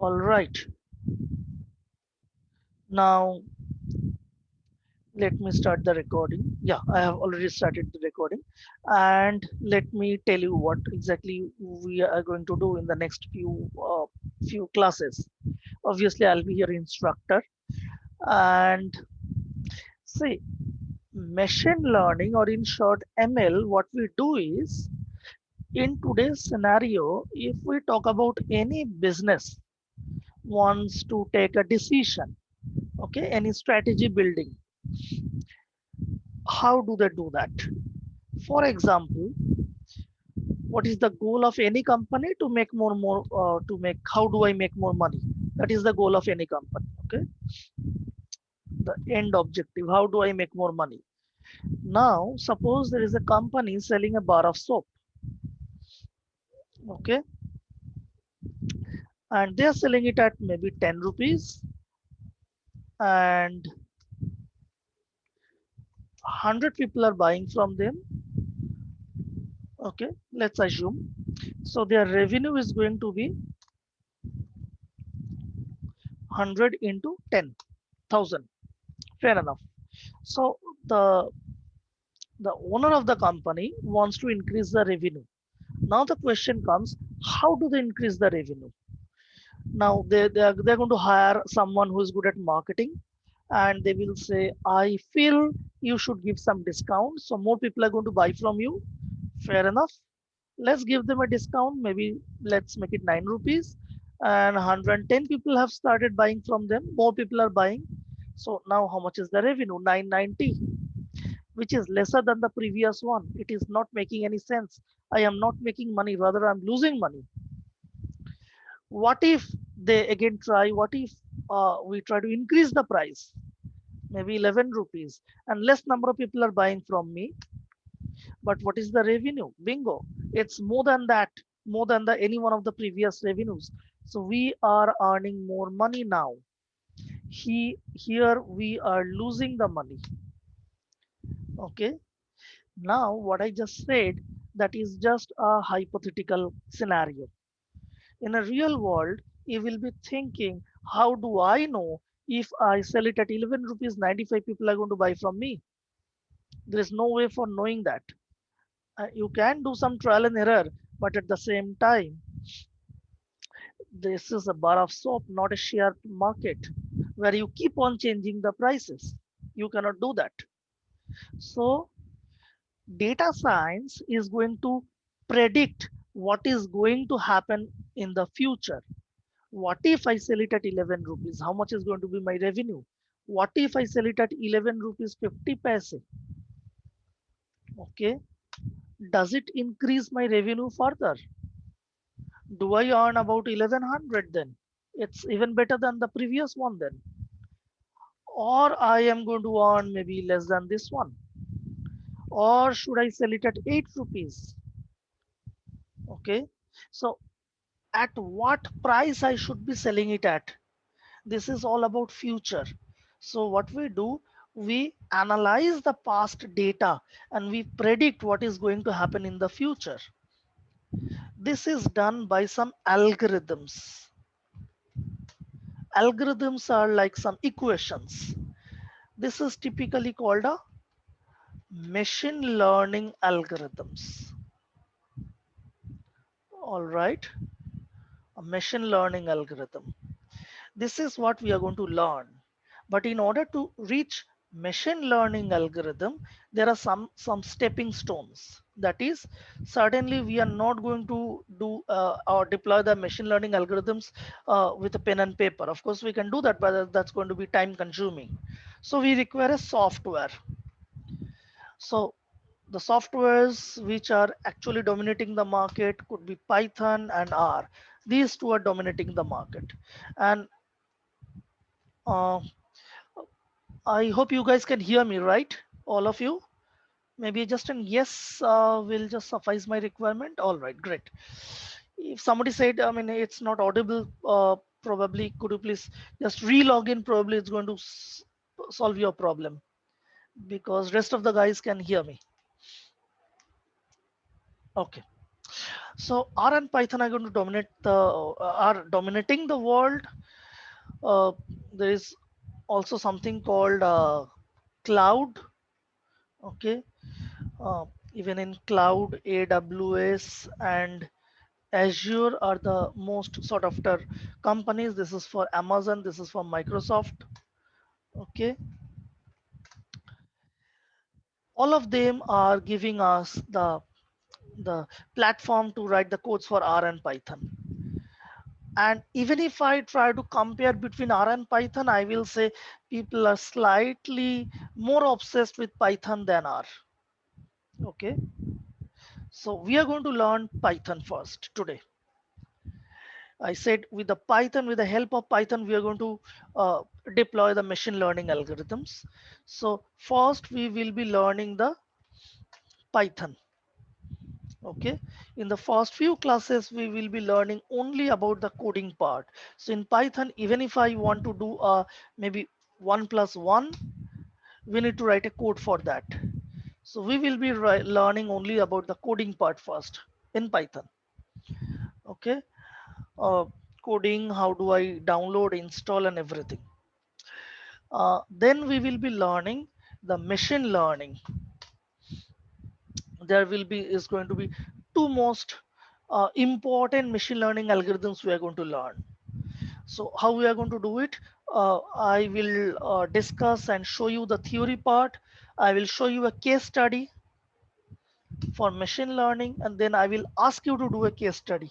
All right. Now let me start the recording. Yeah, I have already started the recording. And let me tell you what exactly we are going to do in the next few classes. Obviously, I'll be your instructor. And see, machine learning, or in short ML, what we do is, in today's scenario, if we talk about any business wants to take a decision, okay, any strategy building, how do they do that? For example, what is the goal of any company? To make more to make, how do I make more money? That is the goal of any company. Okay, the end objective, how do I make more money? Now suppose there is a company selling a bar of soap, okay, and they are selling it at maybe 10 rupees, and 100 people are buying from them. Okay, let's assume, so their revenue is going to be 100 into 10,000. Fair enough. So the the owner of the company wants to increase the revenue. Now the question comes, how do they increase the revenue? Now they're going to hire someone who is good at marketing, and they will say, I feel you should give some discount, so more people are going to buy from you. Fair enough. Let's give them a discount. Maybe let's make it 9 rupees. And 110 people have started buying from them. More people are buying. So now how much is the revenue? 990, which is lesser than the previous one. It is not making any sense. I am not making money, rather I'm losing money. What if they again try? What if we try to increase the price? Maybe 11 rupees, and less number of people are buying from me. But what is the revenue? Bingo. It's more than that, more than the any one of the previous revenues. So we are earning more money now. Here we are losing the money. Okay. Now what I just said, that is just a hypothetical scenario. In a real world, you will be thinking, how do I know if I sell it at 11 rupees, 95 people are going to buy from me? There is no way for knowing that. You can do some trial and error, but at the same time, this is a bar of soap, not a share market where you keep on changing the prices. You cannot do that. So data science is going to predict what is going to happen in the future. What if I sell it at 11 rupees? How much is going to be my revenue? What if I sell it at 11 rupees 50 paise? Okay. Does it increase my revenue further? Do I earn about 1100 then? It's even better than the previous one then. Or I am going to earn maybe less than this one. Or should I sell it at 8 rupees? Okay. So at what price I should be selling it at? This is all about future. So what we do, we analyze the past data and we predict what is going to happen in the future. This is done by some algorithms. Algorithms are like some equations. This is typically called a machine learning algorithms. All right, a machine learning algorithm. This is what we are going to learn. But in order to reach machine learning algorithm, there are some stepping stones. That is, certainly we are not going to do or deploy the machine learning algorithms with a pen and paper. Of course, we can do that, but that's going to be time consuming. So we require a software. So the softwares which are actually dominating the market could be Python and R. These two are dominating the market. And uh, I hope you guys can hear me, right? All of you? Maybe just an yes will just suffice my requirement. All right, great. If somebody said, I mean, it's not audible, probably could you please just re-log in? Probably it's going to solve your problem because rest of the guys can hear me. Okay. So R and Python are going to dominate the are dominating the world. uh, there is also something called cloud. Okay. uh, Even in cloud, AWS and Azure are the most sought after companies. This is for Amazon, this is for Microsoft. Okay. All of them are giving us the platform to write the codes for R and Python. And even if I try to compare between R and Python, I will say people are slightly more obsessed with Python than R. Okay. So we are going to learn Python first today. I said with the Python, with the help of Python, we are going to deploy the machine learning algorithms. So first we will be learning the Python. Okay. In the first few classes, we will be learning only about the coding part. So in Python, even if I want to do maybe 1+1, we need to write a code for that. So we will be learning only about the coding part first in Python. Okay. uh, Coding, how do I download, install, and everything. Then we will be learning the machine learning. There will be is going to be two most important machine learning algorithms we are going to learn. So how we are going to do it? I will discuss and show you the theory part. I will show you a case study for machine learning, and then I will ask you to do a case study.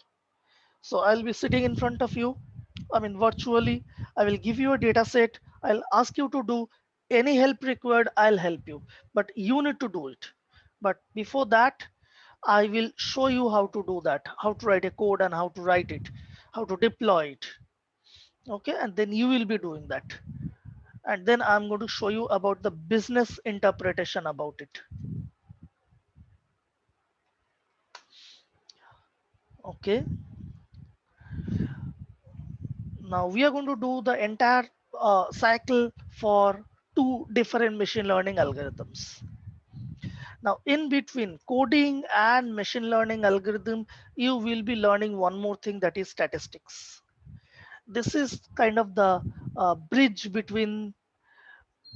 So I'll be sitting in front of you, I mean virtually. I will give you a data set. I'll ask you to do any help required, I'll help you. But you need to do it. But before that, I will show you how to do that, how to write a code and how to write it, how to deploy it. Okay, and then you will be doing that. And then I'm going to show you about the business interpretation about it. Okay, now we are going to do the entire cycle for two different machine learning algorithms. Now in between coding and machine learning algorithm, you will be learning one more thing, that is statistics. This is kind of the bridge between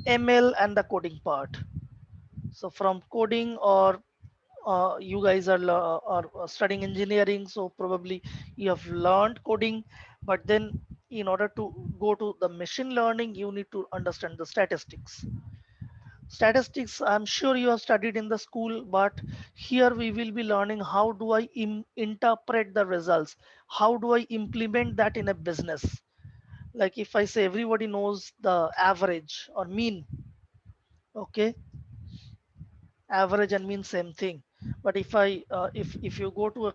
ML and the coding part. So from coding, or you guys are studying engineering, so probably you have learned coding, but then in order to go to the machine learning, you need to understand the statistics. Statistics, I'm sure you have studied in the school, but here we will be learning how do I interpret the results, how do I implement that in a business. Like if I say everybody knows the average or mean. Okay. Average and mean same thing. But if I if you go to a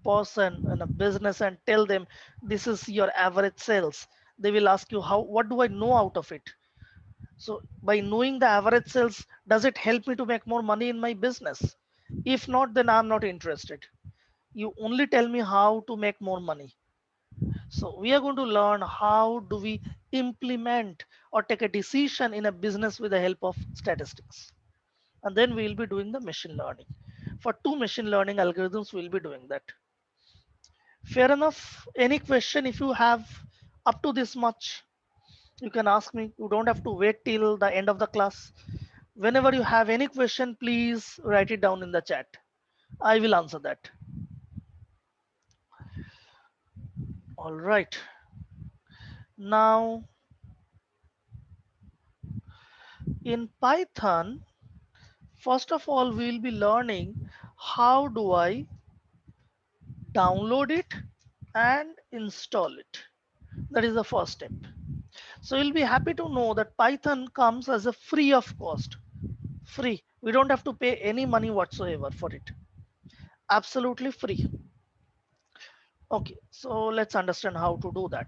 person in a business and tell them this is your average sales, they will ask you, how, what do I know out of it? So by knowing the average sales, does it help me to make more money in my business? If not, then I'm not interested. You only tell me how to make more money. So we are going to learn how do we implement or take a decision in a business with the help of statistics. And then we will be doing the machine learning. For two machine learning algorithms, we'll be doing that. Fair enough. Any question if you have up to this much, you can ask me. You don't have to wait till the end of the class. Whenever you have any question, please write it down in the chat. I will answer that. All right. Now in Python, first of all, we'll be learning how do I download it and install it. That is the first step. So you'll be happy to know that Python comes as a free of cost. Free. We don't have to pay any money whatsoever for it. Absolutely free. Okay, so let's understand how to do that.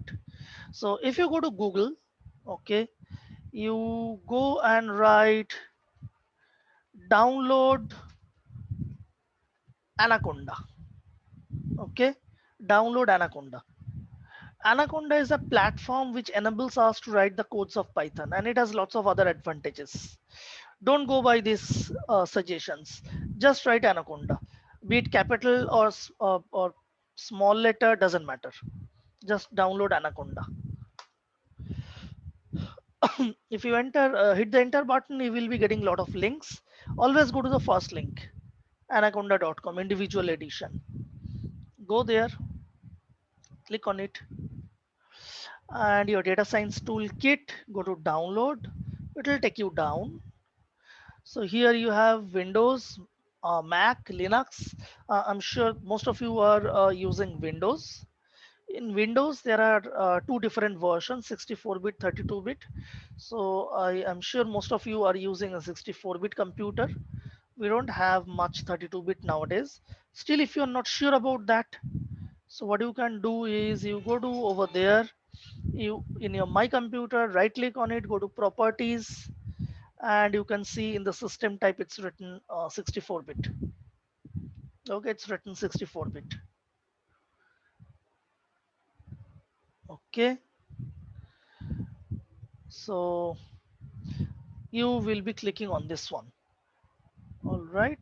So if you go to Google, okay, you go and write download Anaconda. Okay, download Anaconda. Anaconda is a platform which enables us to write the codes of Python, and it has lots of other advantages. Don't go by these suggestions. Just write Anaconda, be it capital or small letter, doesn't matter. Just download Anaconda. If you enter, hit the enter button, you will be getting a lot of links. Always go to the first link, anaconda.com, individual edition. Go there, click on it, and your data science toolkit, go to download. It will take you down. So here you have Windows, Mac, Linux. I'm sure most of you are using Windows. In Windows, there are two different versions, 64-bit, 32-bit. So I am sure most of you are using a 64-bit computer. We don't have much 32-bit nowadays. Still, if you're not sure about that, so what you can do is you go to over there, you in your My Computer, right click on it, go to Properties, and you can see in the system type it's written 64-bit. Okay, it's written 64-bit. Okay, so you will be clicking on this one. All right,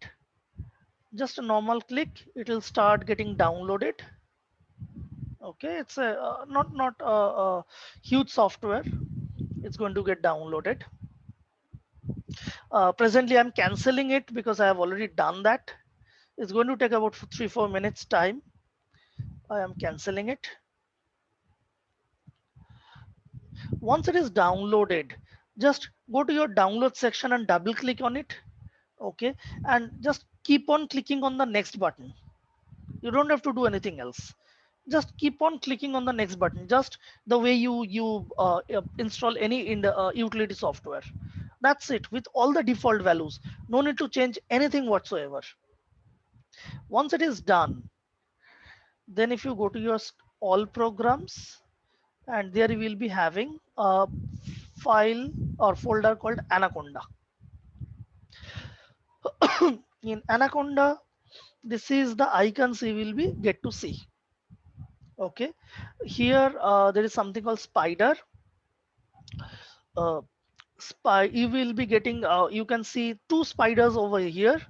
just a normal click, it will start getting downloaded. Okay, it's a not a huge software. It's going to get downloaded. Presently I'm canceling it because I have already done that. It's going to take about 3-4 minutes time. I am canceling it. Once it is downloaded, just go to your download section and double click on it. Okay, and just keep on clicking on the next button. You don't have to do anything else. Just keep on clicking on the next button, just the way you install any in the utility software. That's it, with all the default values. No need to change anything whatsoever. Once it is done, then if you go to your all programs, and there you will be having a file or folder called Anaconda. In Anaconda, this is the icons you will be get to see. Okay, here there is something called spider. uh, you will be getting you can see two spiders over here.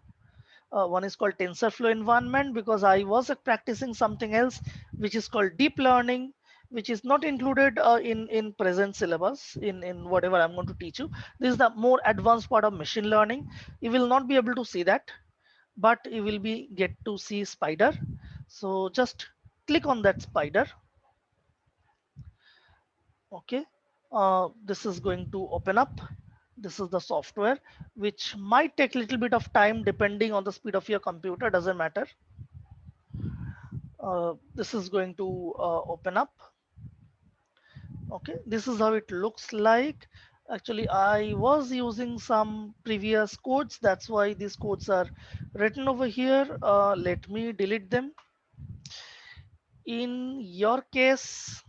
One is called TensorFlow environment, because I was practicing something else which is called deep learning, which is not included in present syllabus in whatever I'm going to teach you. This is the more advanced part of machine learning. You will not be able to see that, but you will be get to see spider. So just click on that spider. Okay, this is going to open up. This is the software, which might take a little bit of time depending on the speed of your computer, doesn't matter. This is going to open up. Okay, this is how it looks like. Actually, I was using some previous codes, that's why these codes are written over here. Let me delete them. In your case,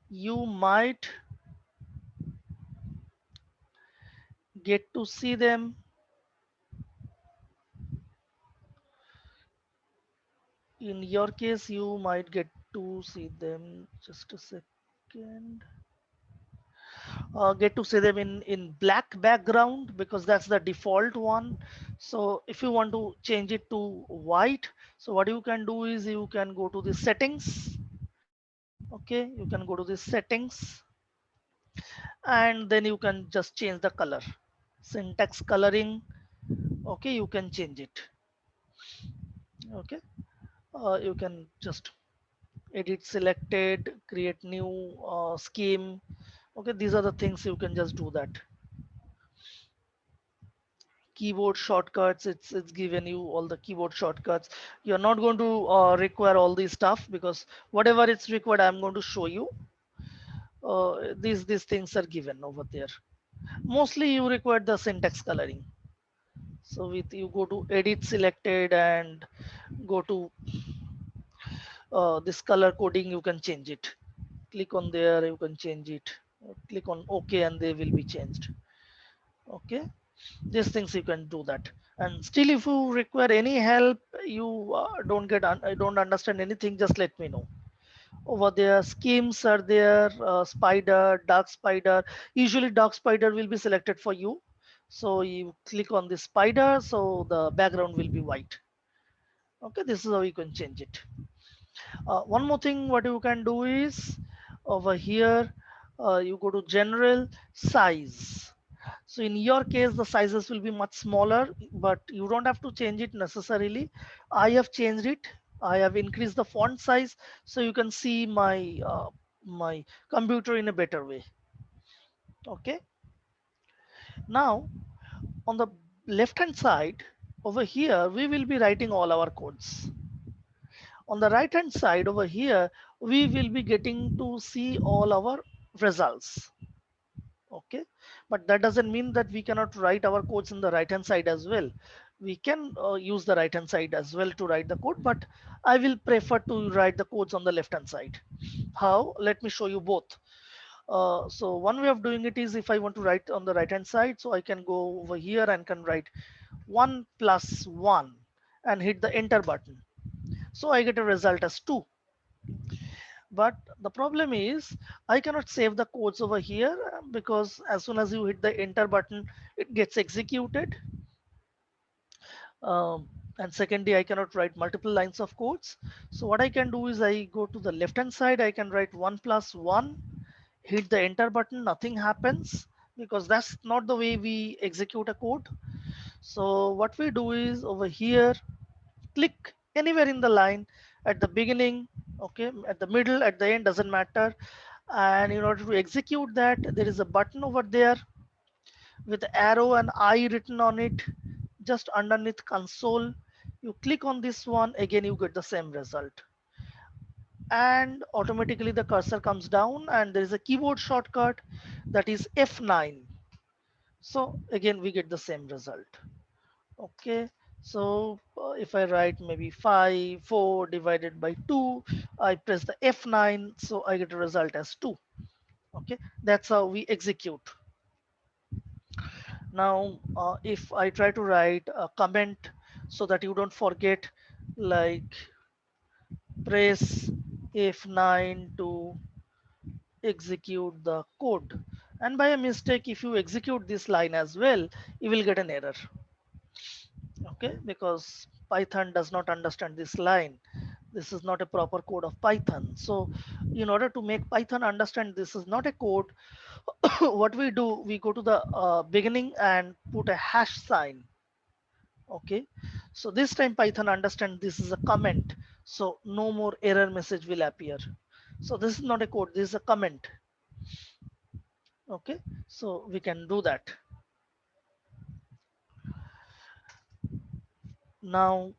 you might get to see them. In your case, you might get to see them. Just a second. Get to see them in black background, because that's the default one. So if you want to change it to white, so what you can do is you can go to the settings. Okay, you can go to the settings, and then you can just change the color, syntax coloring. Okay, you can change it. Okay, you can just edit selected, create new scheme. Okay, these are the things you can just do that. Keyboard shortcuts, it's given you all the keyboard shortcuts. You're not going to require all this stuff, because whatever it's required I'm going to show you. These things are given over there. Mostly you require the syntax coloring. So with you go to edit selected and go to this color coding, you can change it. Click on there, you can change it. Click on OK and they will be changed. Okay, these things you can do that. And still, if you require any help, you don't understand anything, just let me know. Over there, schemes are there. Spider, dark spider. Usually dark spider will be selected for you, so you click on the spider, so the background will be white. Okay, this is how you can change it. One more thing what you can do is over here you go to general size. So in your case the sizes will be much smaller, but you don't have to change it necessarily. I have changed it. I have increased the font size so you can see my computer in a better way. Okay, now on the left hand side over here we will be writing all our codes. On the right hand side over here we will be getting to see all our results. Okay, but that doesn't mean that we cannot write our codes in the right hand side as well. We can use the right hand side as well to write the code, but I will prefer to write the codes on the left hand side. How? Let me show you both. So one way of doing it is, if I want to write on the right hand side, so I can go over here and can write 1 plus 1 and hit the enter button, so I get a result as 2. But the problem is I cannot save the codes over here because as soon as you hit the enter button it gets executed. And secondly, I cannot write multiple lines of codes. So what I can do is I go to the left hand side, I can write 1 plus 1, hit the enter button, nothing happens because that's not the way we execute a code. So what we do is over here, click anywhere in the line at the beginning, okay, at the middle, at the end, doesn't matter. And in order to execute that, there is a button over there with arrow and I written on it, just underneath console. You click on this one, again you get the same result, and automatically the cursor comes down and there is a keyboard shortcut that is F9. So again we get the same result. Okay, so if I write maybe 4 divided by 2, I press the F9, so I get a result as 2. Okay, that's how we execute. Now if I try to write a comment so that you don't forget, like press F9 to execute the code, and by a mistake if you execute this line as well, you will get an error. Okay, because Python does not understand this line. This is not a proper code of Python. So in order to make Python understand this is not a code, what we do, we go to the beginning and put a hash sign. Okay, so this time Python understand this is a comment, so no more error message will appear. So this is not a code, this is a comment. Okay, so we can do that. Now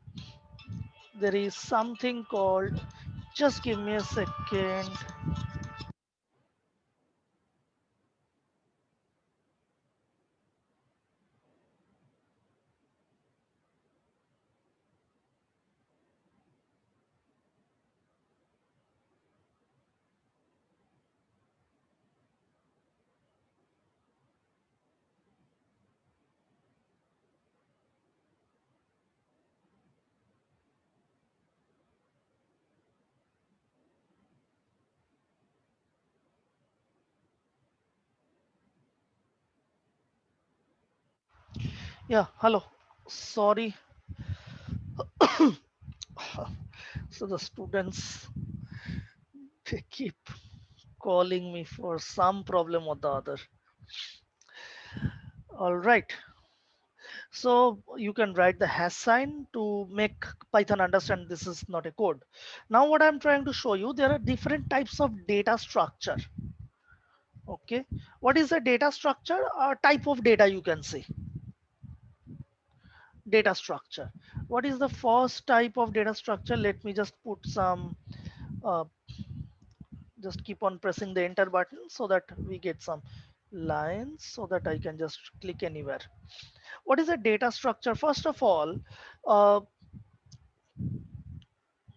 there is something called, just give me a second. Yeah, hello, sorry. So the students, they keep calling me for some problem or the other. All right, so you can write the hash sign to make Python understand this is not a code. Now what I'm trying to show you, there are different types of data structure. Okay, what is a data structure? A type of data, you can say. Data structure, what is the first type of data structure? Let me just put some uh, just keep on pressing the enter button so that we get some lines so that I can just click anywhere. What is a data structure? First of all, uh,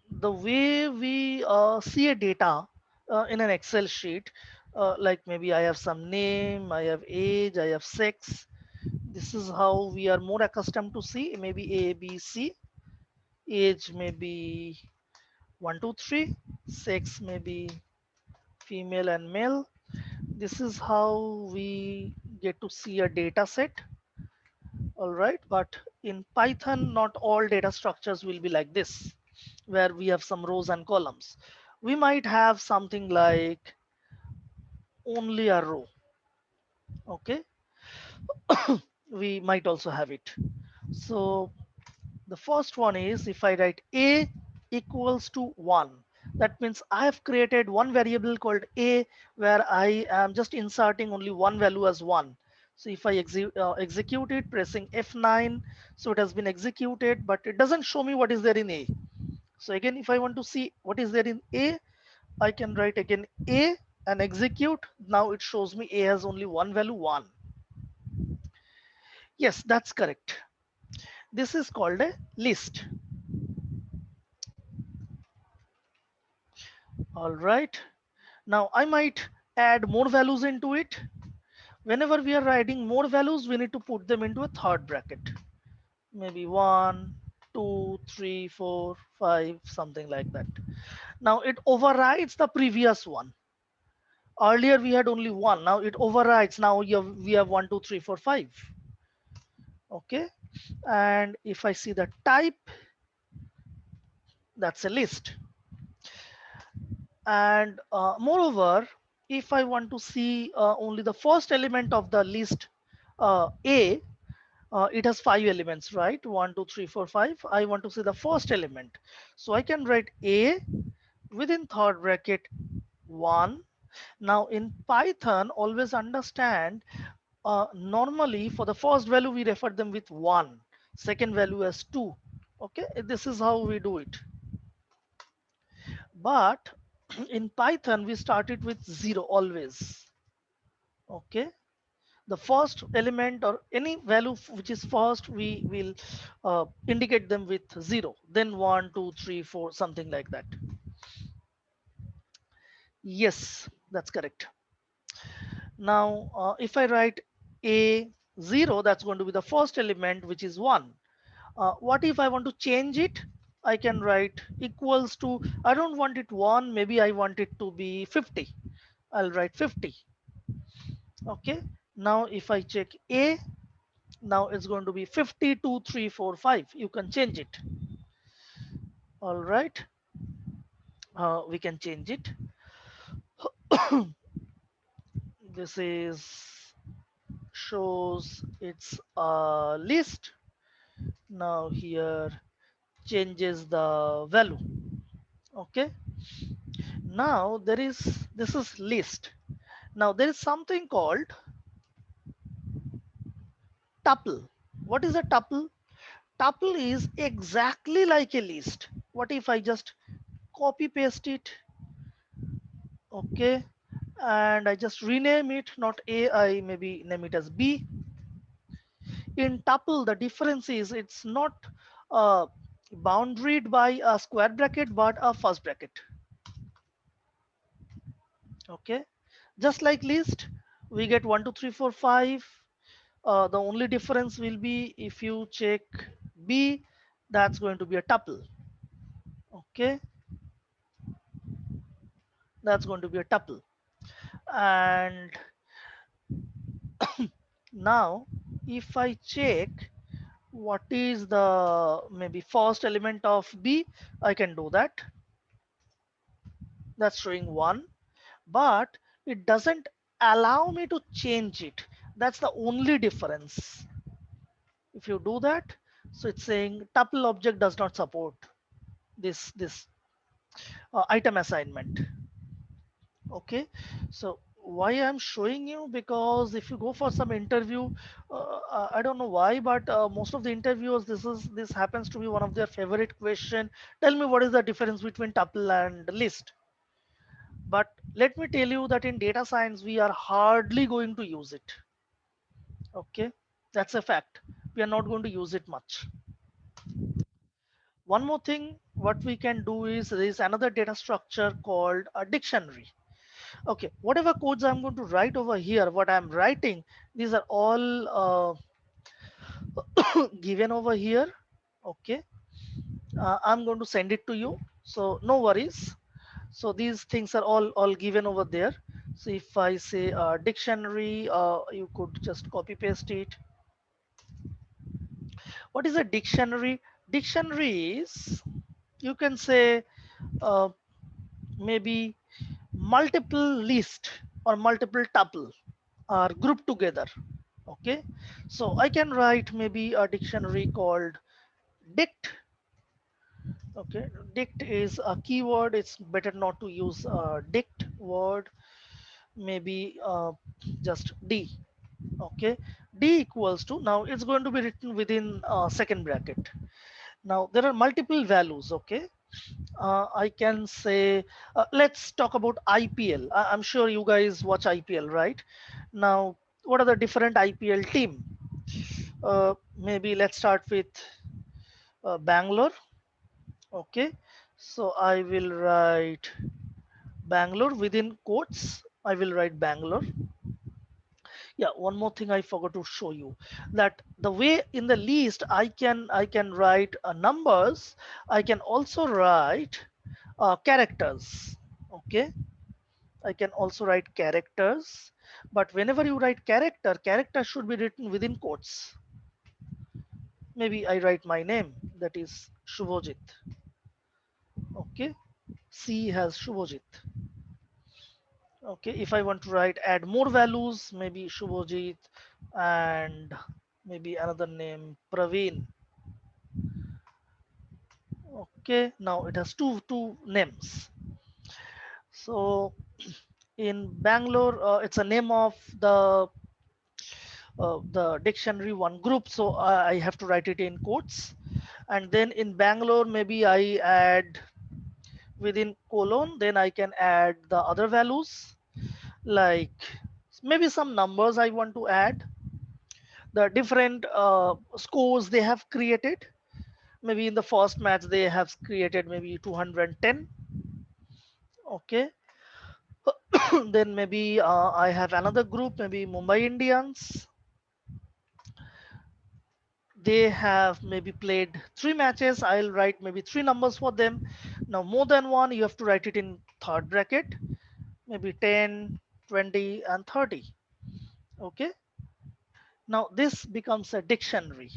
the way we see a data in an Excel sheet, like maybe I have some name, I have age, I have sex. This is how we are more accustomed to see, maybe A, B, C. Age maybe 1, 2, 3. Sex maybe female and male. This is how we get to see a data set. All right, but in Python, not all data structures will be like this. where we have some rows and columns. We might have something like only a row. Okay, we might also have it. So the first one is if I write a equals to 1, that means I have created one variable called a where I am just inserting only one value as 1. So if I execute it pressing F9, so it has been executed, but it doesn't show me what is there in a. So again, if I want to see what is there in a, I can write again a and execute. Now it shows me a has only one value, 1. Yes, that's correct. This is called a list. All right. Now I might add more values into it. Whenever we are adding more values, we need to put them into a third bracket. Maybe 1, 2, 3, 4, 5, something like that. Now it overrides the previous one. Earlier we had only one. Now it overrides. Now we have 1, 2, 3, 4, 5. Okay. And if I see the type, that's a list. And moreover, if I want to see only the first element of the list A, it has 5 elements, right? 1, 2, 3, 4, 5. I want to see the first element. So I can write A within third bracket 1. Now in Python, always understand, normally for the first value, we refer them with 1, second value as 2. Okay, this is how we do it. But in Python, we started with 0 always. Okay, the first element or any value which is first, we will indicate them with 0, then 1, 2, 3, 4, something like that. Yes, that's correct. Now if I write a 0, that's going to be the first element, which is 1. What if I want to change it? I can write equals to, I don't want it 1, maybe I want it to be 50. I'll write 50. Okay, now if I check a, now it's going to be 52, 3, 4, 5. You can change it. All right, we can change it. This is shows it's a list. Now here changes the value. Okay, now there is, this is list. Now there is something called tuple. What is a tuple? Tuple is exactly like a list. What if I just copy paste it? Okay, and I just rename it, not a, I maybe name it as b. In tuple, the difference is it's not uh, boundaried by a square bracket but a first bracket. Okay, just like list, we get 1, 2, 3, 4, 5. The only difference will be if you check b, that's going to be a tuple. Okay, that's going to be a tuple. And now if I check what is the maybe first element of b, I can do that. That's showing 1, but it doesn't allow me to change it. That's the only difference. If you do that, so it's saying tuple object does not support this item assignment. Okay, so why I'm showing you, because if you go for some interview, I don't know why, but most of the interviewers, this happens to be one of their favorite question. Tell me what is the difference between tuple and list. But let me tell you that in data science we are hardly going to use it. Okay, that's a fact. We are not going to use it much. One more thing what we can do is there is another data structure called a dictionary. Okay, whatever codes I'm going to write over here, what I'm writing, these are all given over here. Okay, I'm going to send it to you, so no worries. So these things are all given over there. So if I say dictionary, you could just copy paste it. What is a dictionary? Dictionary is You can say uh, maybe multiple list or multiple tuple are grouped together. Okay, so I can write maybe a dictionary called dict. Okay, dict is a keyword. It's better not to use dict word. Maybe just d. Okay, d equals to, now it's going to be written within second bracket. Now there are multiple values. Okay, I can say, let's talk about IPL. I'm sure you guys watch IPL, right? Now, what are the different IPL team? Maybe let's start with Bangalore. Okay, so I will write Bangalore within quotes. I will write Bangalore. Yeah, one more thing I forgot to show you, that the way in the list I can write numbers. I can also write characters. Okay, I can also write characters, but whenever you write character should be written within quotes. Maybe I write my name, that is Shubhojit. Okay, C has Shubhojit. Okay, if I want to write add more values, maybe Shubhojit and maybe another name Praveen. Okay, now it has two names. So in Bangalore, it's a name of the dictionary one group, so I have to write it in quotes. And then in Bangalore, maybe I add within colon, then I can add the other values, like maybe some numbers I want to add, the different scores they have created. Maybe in the first match they have created maybe 210. Okay, then maybe I have another group, maybe Mumbai Indians. They have maybe played 3 matches. I'll write maybe 3 numbers for them. Now more than one, you have to write it in third bracket, maybe 10, 20 and 30. Okay, now this becomes a dictionary.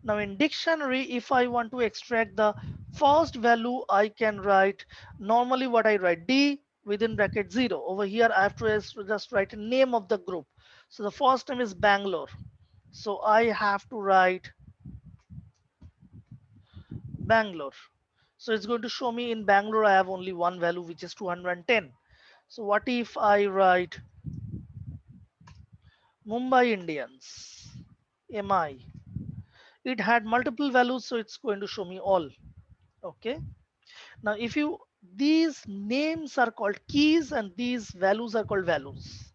Now in dictionary, if I want to extract the first value, I can write normally what I write, d within bracket 0. Over here I have to just write a name of the group. So the first name is Bangalore, so I have to write Bangalore. So it's going to show me in Bangalore I have only one value, which is 210. So what if I write Mumbai Indians, MI? It had multiple values, so it's going to show me all. Okay. Now if you, these names are called keys and these values are called values.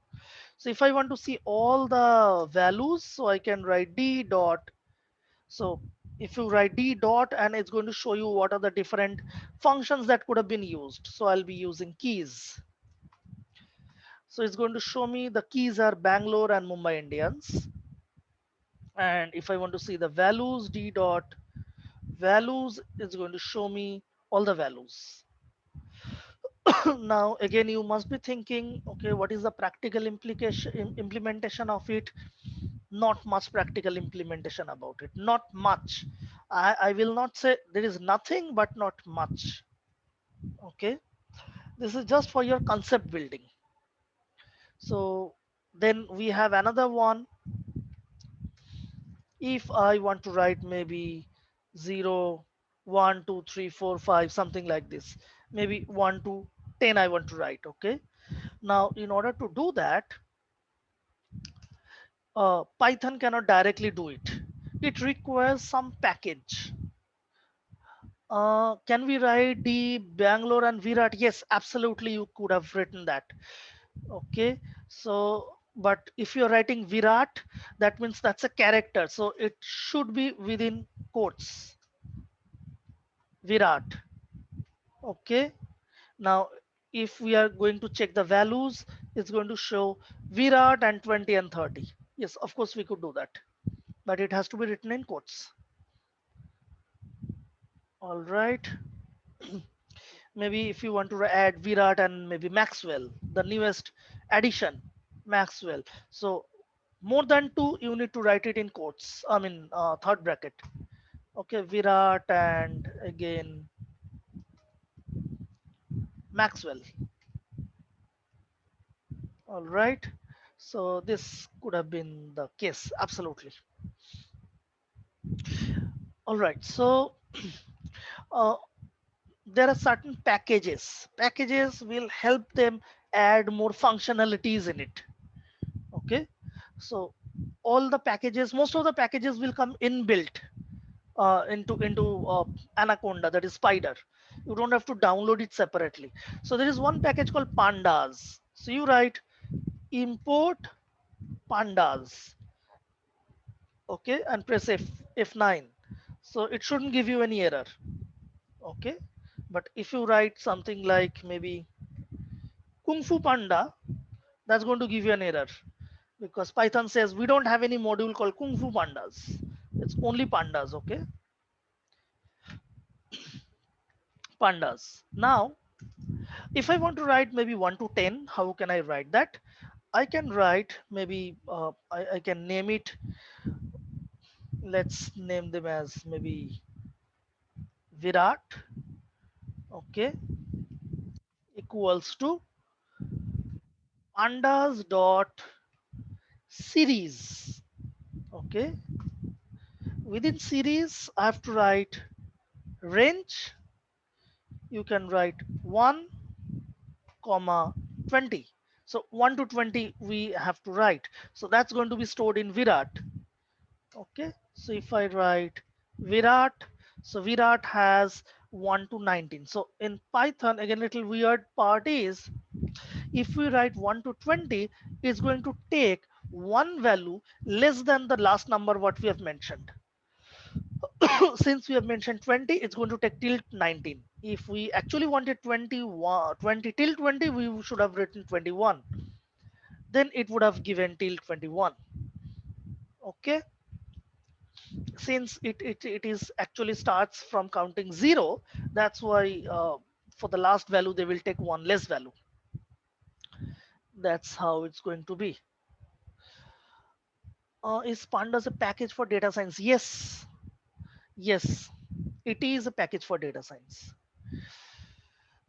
So if I want to see all the values, so I can write d dot. So if you write d dot, and it's going to show you what are the different functions that could have been used. So I'll be using keys. So it's going to show me the keys are Bangalore and Mumbai Indians. And if I want to see the values, d dot values, it's going to show me all the values. Now again you must be thinking, okay, what is the practical implementation of it? Not much practical implementation about it, not much. I will not say there is nothing, but not much. Okay, this is just for your concept building. So then we have another one. If I want to write maybe 0, 1, 2, 3, 4, 5, something like this, maybe 1 to 10 I want to write. Okay, now in order to do that, Python cannot directly do it. It requires some package. Can we write the Bangalore and Virat? Yes, absolutely. You could have written that. Okay. So, but if you're writing Virat, that means that's a character. So it should be within quotes. Virat. Okay. Now, if we are going to check the values, it's going to show Virat and 20 and 30. Yes, of course we could do that, but it has to be written in quotes. All right. Maybe if you want to add Virat and maybe Maxwell, the newest addition, Maxwell. So more than two, you need to write it in quotes. I mean, third bracket. Okay, Virat and again. Maxwell. All right. So this could have been the case. Absolutely. All right. So uh, there are certain packages. Packages will help them add more functionalities in it. Okay. So all the packages, most of the packages will come inbuilt into Anaconda, that is Spider. You don't have to download it separately. So there is one package called Pandas. So you write import Pandas, okay, and press F9. So it shouldn't give you any error, okay. But if you write something like maybe Kung Fu Panda, that's going to give you an error because Python says we don't have any module called Kung Fu Pandas. It's only pandas, okay, pandas. Now if I want to write maybe 1 to 10, how can I write that? I can write maybe I can name it. Let's name them as maybe Virat, okay, equals to pandas dot series, okay. Within series, I have to write range. You can write 1, comma 20. So 1 to 20 we have to write. So that's going to be stored in Virat. Okay, so if I write Virat, so Virat has 1 to 19. So in Python, again, little weird part is if we write 1 to 20, it's going to take one value less than the last number what we have mentioned. Since we have mentioned 20, it's going to take till 19. If we actually wanted 20 till 20, we should have written 21. Then it would have given till 21. Okay, since it is actually starts from counting 0, that's why for the last value they will take one less value. That's how it's going to be. Is pandas a package for data science? Yes, it is a package for data science.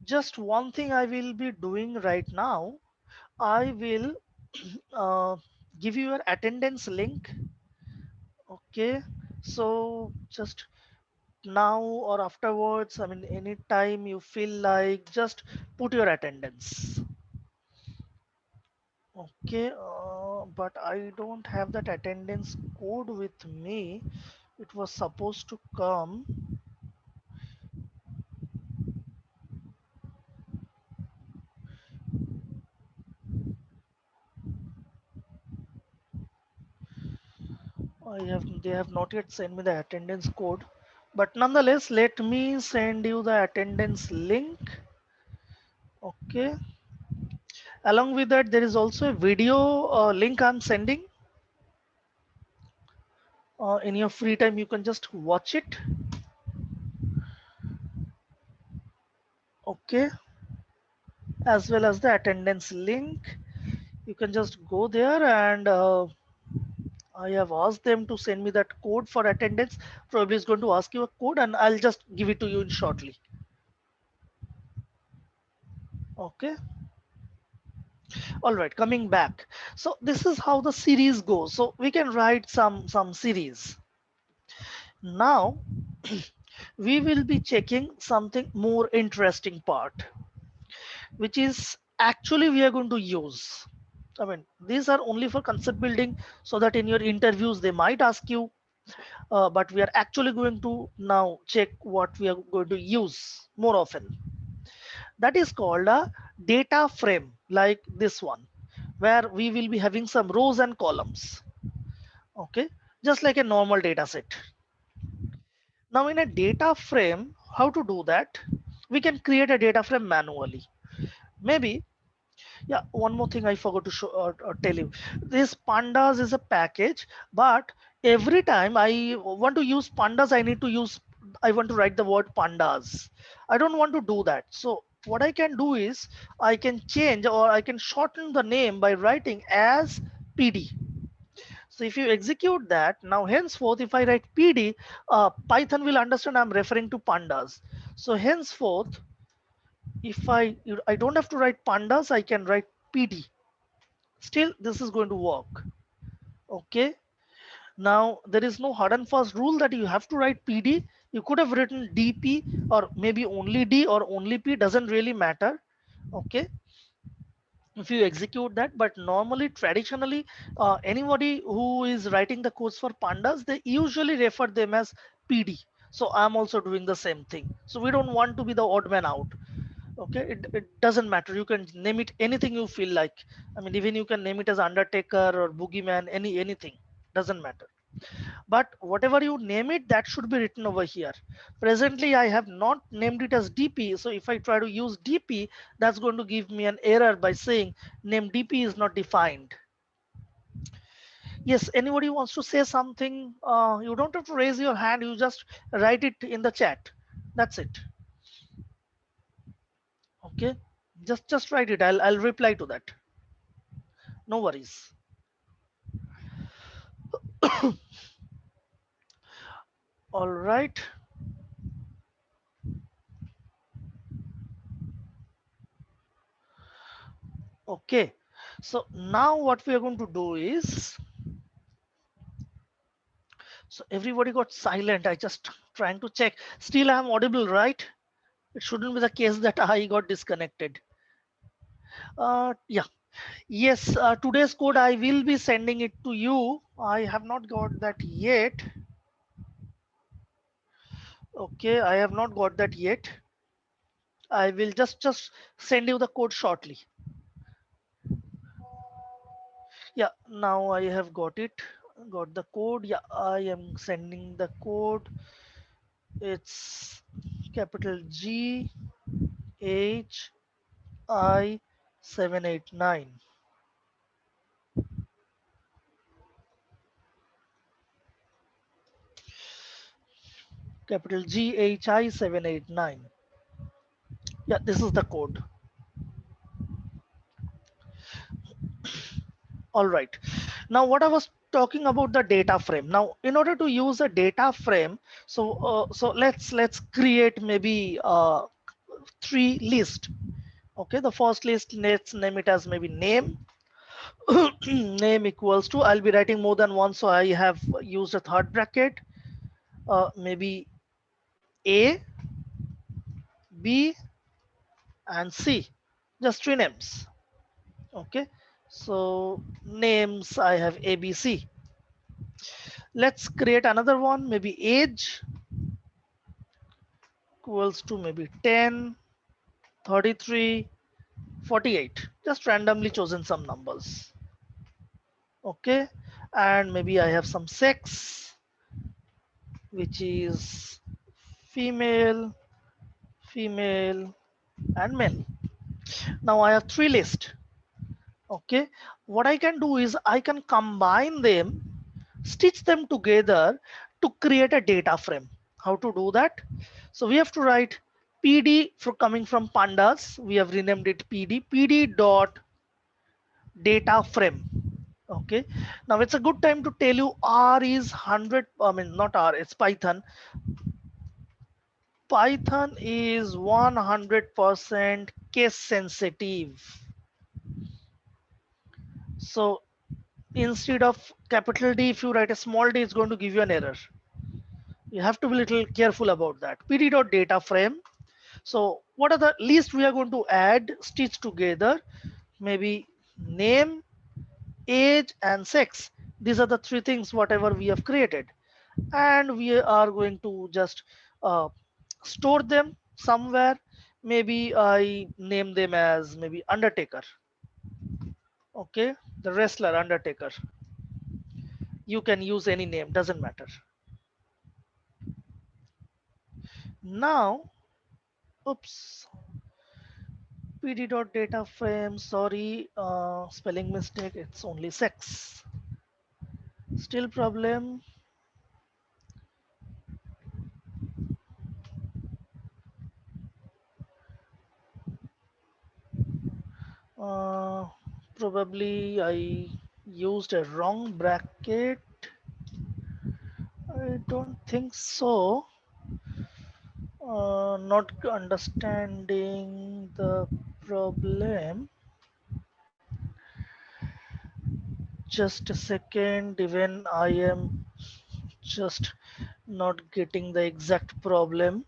Just one thing I will be doing right now, I will uh, give you your attendance link. Okay, so just now or afterwards, I mean anytime you feel like, just put your attendance. Okay, but I don't have that attendance code with me. It was supposed to come. They have not yet sent me the attendance code, but nonetheless let me send you the attendance link. Okay, along with that there is also a video link I'm sending. In your free time you can just watch it. Okay, as well as the attendance link, you can just go there, and I have asked them to send me that code for attendance. Probably is going to ask you a code and I'll just give it to you in shortly. Okay, all right, coming back. So this is how the series goes. So we can write some series. Now we will be checking something more interesting part, which is actually we are going to use. I mean, these are only for concept building so that in your interviews they might ask you, but we are actually going to now check what we are going to use more often. That is called a data frame, like this one, where we will be having some rows and columns. Okay, just like a normal data set. Now in a data frame, how to do that? We can create a data frame manually. Maybe, yeah, one more thing I forgot to show or tell you. This pandas is a package, but every time I want to use pandas, I want to write the word pandas. I don't want to do that. So what I can do is I can change or I can shorten the name by writing as PD. So if you execute that, now henceforth, if I write PD, Python will understand I'm referring to pandas. So henceforth, If I don't have to write pandas, I can write PD. Still, this is going to work. Okay. Now there is no hard and fast rule that you have to write PD. You could have written DP or maybe only D or only P, doesn't really matter. Okay, if you execute that, but normally traditionally anybody who is writing the codes for pandas, they usually refer them as PD. So I'm also doing the same thing. So we don't want to be the odd man out. Okay, it doesn't matter, you can name it anything you feel like. I mean, even you can name it as Undertaker or Boogeyman, anything, doesn't matter. But whatever you name it, that should be written over here. Presently I have not named it as DP, so if I try to use DP, that's going to give me an error by saying name DP is not defined. Yes, anybody wants to say something, you don't have to raise your hand, you just write it in the chat, that's it. Okay, just write it, I'll reply to that, no worries. All right. Okay, so now what we are going to do is, so everybody got silent. I just trying to check. Still I'm audible, right? It shouldn't be the case that I got disconnected. Yeah. Yes, today's code I will be sending it to you. I have not got that yet. Okay, I have not got that yet. I will just send you the code shortly. Yeah, now I have got it. Got the code. Yeah, I am sending the code. It's capital G H I 789. Capital GHI 789. Yeah, this is the code. All right. Now, what I was talking about the data frame. Now, in order to use a data frame, so let's create maybe three list. Okay, the first list, let's name it as maybe name. Name equals to, I'll be writing more than one, so I have used a third bracket. Maybe A, B, and C. Just three names. Okay, so names I have ABC. Let's create another one, maybe age equals to maybe 10, 33, 48. Just randomly chosen some numbers. Okay, and maybe I have some sex, which is female, female, and male. Now I have three lists. Okay, what I can do is I can combine them, stitch them together to create a data frame. How to do that? So we have to write PD for coming from pandas. We have renamed it PD dot data frame. Okay, now it's a good time to tell you R is 100, I mean not R, it's Python. Python is 100% case sensitive. So instead of capital D, if you write a small d, it's going to give you an error. You have to be a little careful about that. PD.data frame. So what are the least we are going to add, stitch together? Maybe name, age, and sex. These are the three things whatever we have created. And we are going to just uh, store them somewhere. Maybe I name them as maybe Undertaker. Okay, the wrestler Undertaker. You can use any name, doesn't matter. Now, oops, pd.data frame, sorry, spelling mistake, it's only sex. Still problem. Uh, Probably I used a wrong bracket. I don't think so. Not understanding the problem. Just a second, even I am just not getting the exact problem.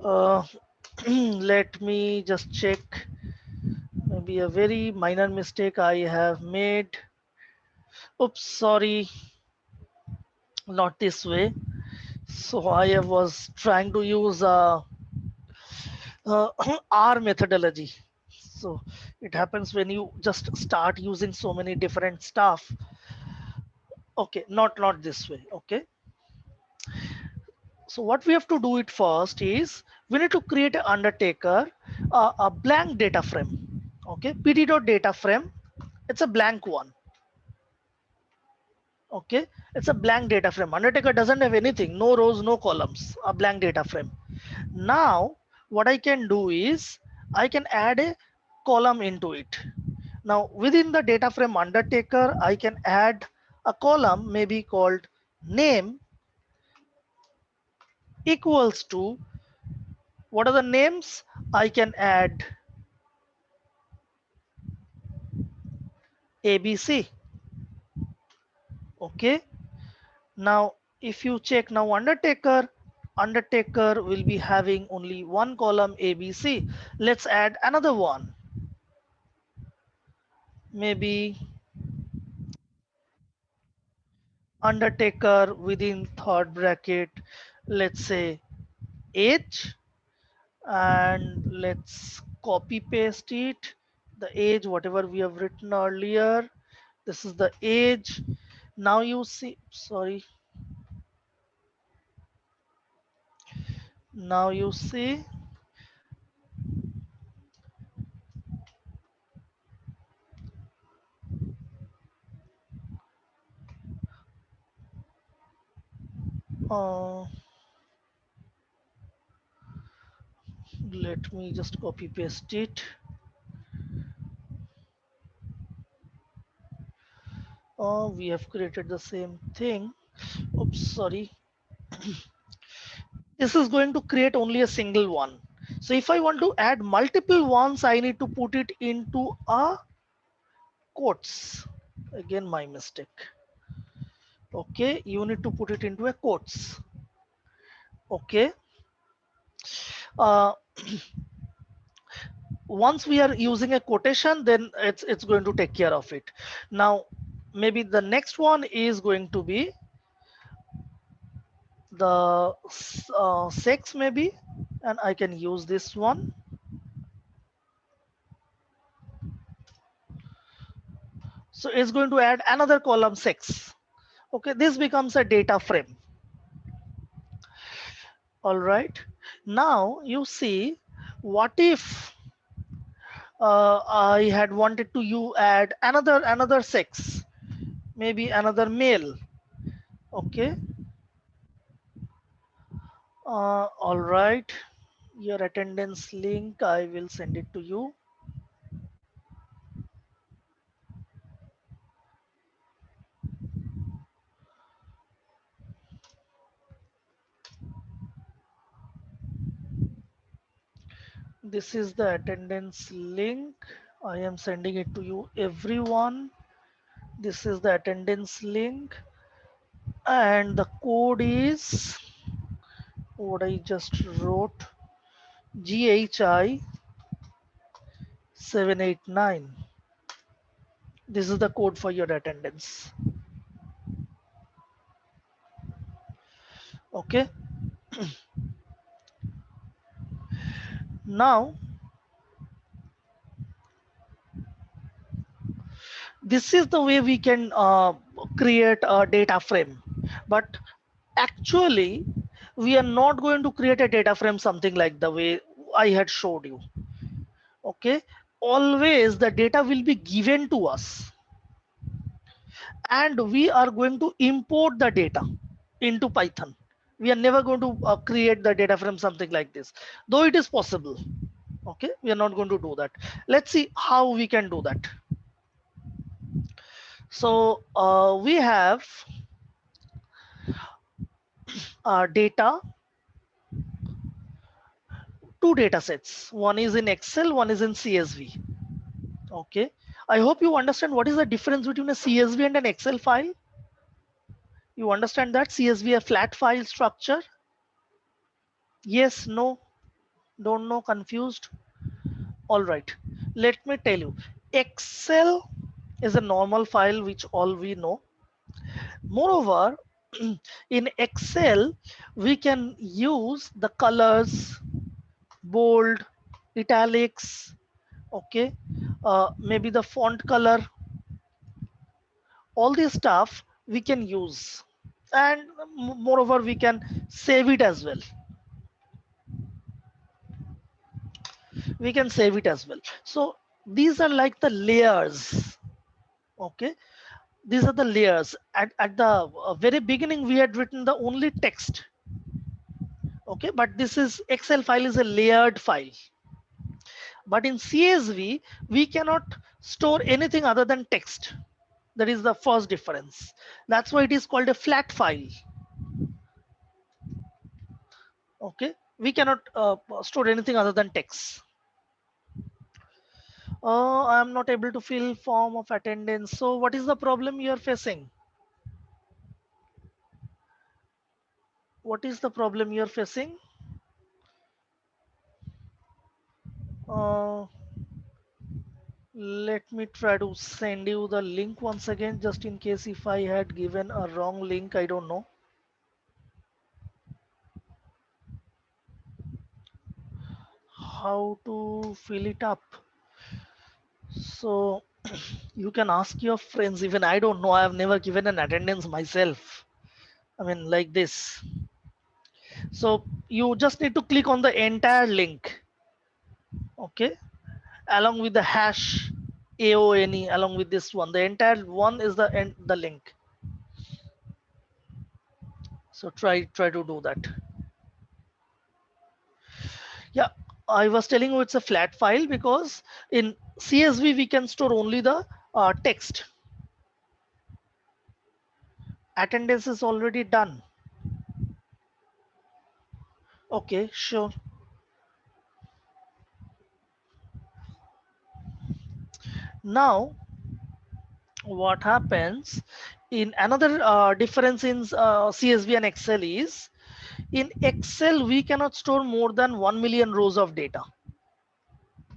Uh, let me just check. Maybe a very minor mistake I have made. Oops, sorry, not this way. So I was trying to use uh, R methodology. So it happens when you just start using so many different stuff. Okay, not this way. Okay. So what we have to do it first is we need to create an undertaker, a blank data frame. Okay, pt.data frame. It's a blank one. Okay, it's a blank data frame. Undertaker doesn't have anything, no rows, no columns, a blank data frame. Now what I can do is I can add a column into it. Now within the data frame undertaker, I can add a column maybe called name equals to, what are the names? I can add ABC. Okay. Now if you check now undertaker will be having only one column ABC. Let's add another one. Maybe undertaker within third bracket, let's say age, and let's copy paste it, the age whatever we have written earlier. This is the age. Now you see, sorry, now you see, uh, let me just copy paste it. We have created the same thing. Oops, sorry. This is going to create only a single one. So if I want to add multiple ones, I need to put it into a quotes. Again, my mistake. Okay, you need to put it into a quotes. Okay. Uh, Once we are using a quotation, then it's going to take care of it. Now, maybe the next one is going to be the sex maybe, and I can use this one. So it's going to add another column sex. Okay, this becomes a data frame. All right. Now you see, what if I had wanted to you add another sex, maybe another male. Okay. All right. Your attendance link, I will send it to you. This is the attendance link. I am sending it to you, everyone. This is the attendance link, and the code is what I just wrote, GHI 789. This is the code for your attendance. Okay. Now this is the way we can create a data frame, but actually we are not going to create a data frame something like the way I had showed you. Okay, always the data will be given to us and we are going to import the data into Python. We are never going to create the data frame something like this, though it is possible. Okay, we are not going to do that. Let's see how we can do that. So we have data, two data sets. One is in Excel, one is in CSV. Okay. I hope you understand what is the difference between a CSV and an Excel file. You understand that CSV a flat file structure? Yes, no, don't know, confused. All right. Let me tell you. Excel is a normal file which all we know. Moreover, in Excel, we can use the colors, bold, italics, okay, maybe the font color, all this stuff we can use. And moreover, we can save it as well. We can save it as well. So these are like the layers. Okay. These are the layers. At the very beginning, we had written the only text. Okay. But this is Excel file is a layered file. But in CSV, we cannot store anything other than text. That is the first difference. That's why it is called a flat file. Okay. We cannot store anything other than text. I'm not able to fill form of attendance. So what is the problem you are facing? What is the problem you are facing? Uh, Let me try to send you the link once again, just in case if I had given a wrong link, I don't know. How to fill it up. So you can ask your friends, even I don't know, I have never given an attendance myself. I mean, like this. So you just need to click on the entire link, okay, along with the hash AONE, along with this one. The entire one is the link. So try to do that. Yeah, I was telling you it's a flat file because in CSV we can store only the text. Attendance is already done. Okay, sure. Now what happens in another difference in CSV and Excel is in Excel we cannot store more than 1 million rows of data.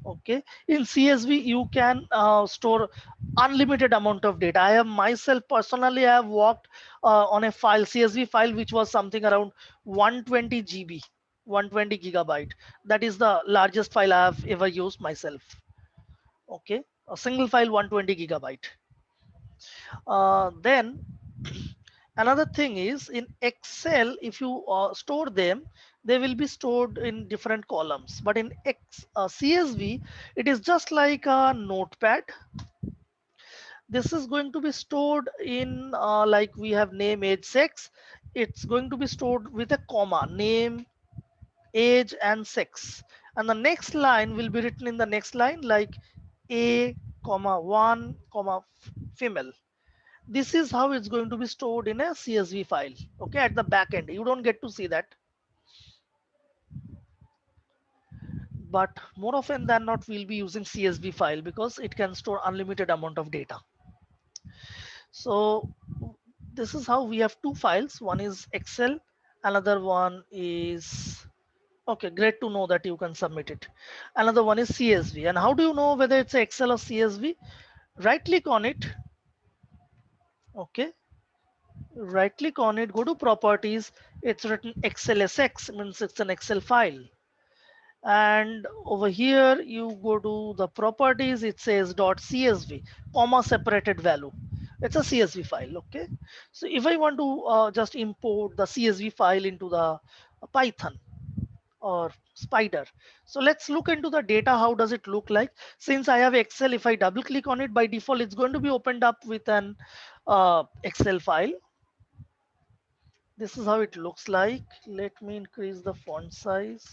Okay, in CSV you can store unlimited amount of data. I have myself personally I have worked on a file, CSV file, which was something around 120 GB, 120 gigabyte. That is the largest file I have ever used myself. Okay, a single file 120 gigabyte. Then another thing is in Excel, if you store them, they will be stored in different columns. But in CSV, it is just like a notepad. This is going to be stored in like we have name, age, sex. It's going to be stored with a comma, name, age, and sex. And the next line will be written in the next line like a comma 1 comma female. This is how it's going to be stored in a CSV file. Okay, at the back end, you don't get to see that, but more often than not, we'll be using CSV file because it can store unlimited amount of data. So this is how we have two files. One is Excel, another one is, okay, great to know that you can submit it. Another one is CSV. And how do you know whether it's Excel or CSV? Right click on it. Okay, right click on it, go to properties. It's written XLSX, means it's an Excel file. And over here you go to the properties, it says .csv, comma separated value. It's a CSV file. Okay, so if I want to just import the CSV file into the Python or Spider, so let's look into the data. How does it look like? Since I have Excel, if I double click on it, by default it's going to be opened up with an Excel file. This is how it looks like. Let me increase the font size.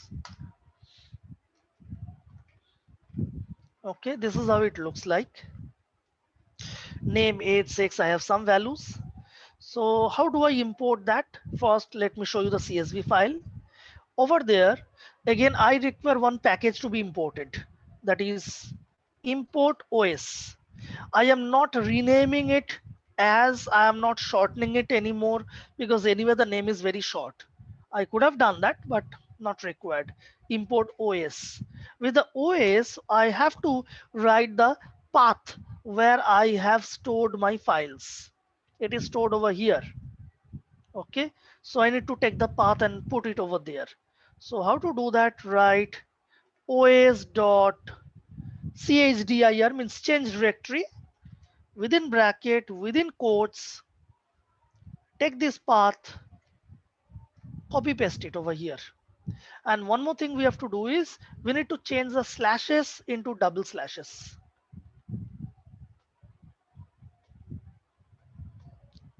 Okay, this is how it looks like. Name, age, sex, I have some values. So how do I import that? First, let me show you the CSV file. Over there, Again, I require one package to be imported, that is import OS. I am not renaming it, as I am not shortening it anymore, because anyway the name is very short. I could have done that, but not required. Import OS. With the OS, I have to write the path where I have stored my files. It is stored over here. Okay, so I need to take the path and put it over there. So how to do that? Write os dot chdir, means change directory, within bracket, within quotes, take this path, copy paste it over here. And one more thing we have to do is we need to change the slashes into double slashes.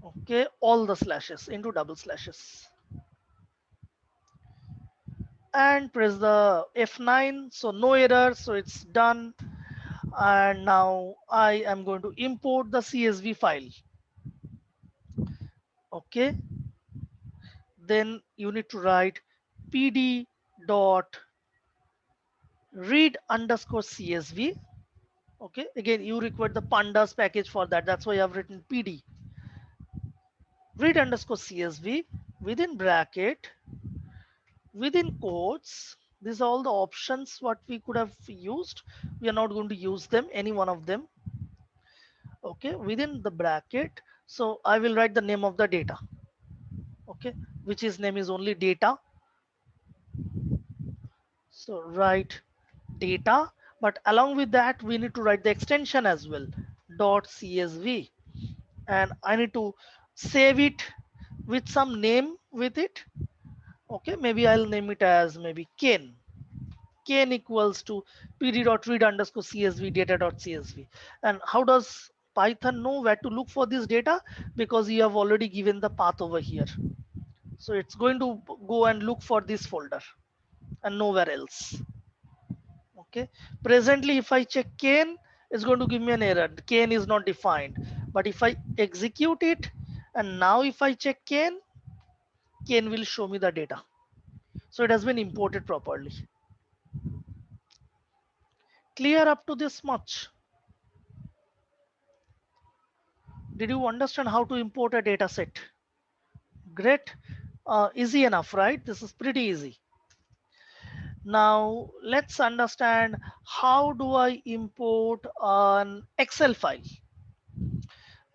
Okay, all the slashes into double slashes, and press the F9. So no error, so it's done. And now I am going to import the CSV file. Okay, then you need to write pd dot read underscore CSV. Okay, again you require the pandas package for that, that's why I have written pd read underscore CSV, within bracket, within quotes. These are all the options what we could have used. We are not going to use them, any one of them. Okay, within the bracket, so I will write the name of the data. Okay, which is name is only data. So write data, but along with that we need to write the extension as well, dot CSV, and I need to save it with some name with it. Okay, maybe I'll name it as maybe Ken. Ken equals to pd dot read underscore CSV data dot CSV. And how does Python know where to look for this data? Because you have already given the path over here. So it's going to go and look for this folder and nowhere else. Okay, presently if I check Ken, it's going to give me an error. Ken is not defined. But if I execute it, and now if I check Ken will show me the data. So it has been imported properly. Clear up to this much? Did you understand how to import a data set? Great. Easy enough, right? This is pretty easy. Now let's understand, how do I import an Excel file?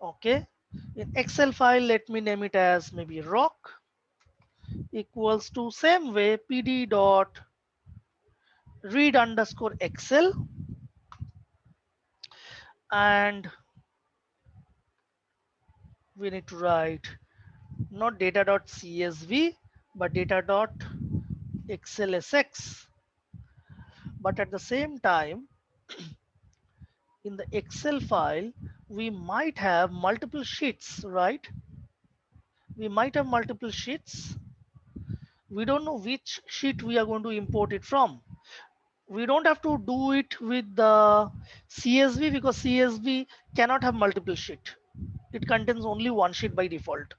Okay, in Excel file, let me name it as maybe rock equals to same way pd dot read underscore Excel, and we need to write not data dot CSV but data dot XLSX. But at the same time, in the Excel file, we might have multiple sheets, right? We might have multiple sheets. We don't know which sheet we are going to import it from. We don't have to do it with the CSV, because CSV cannot have multiple sheet. It contains only one sheet by default.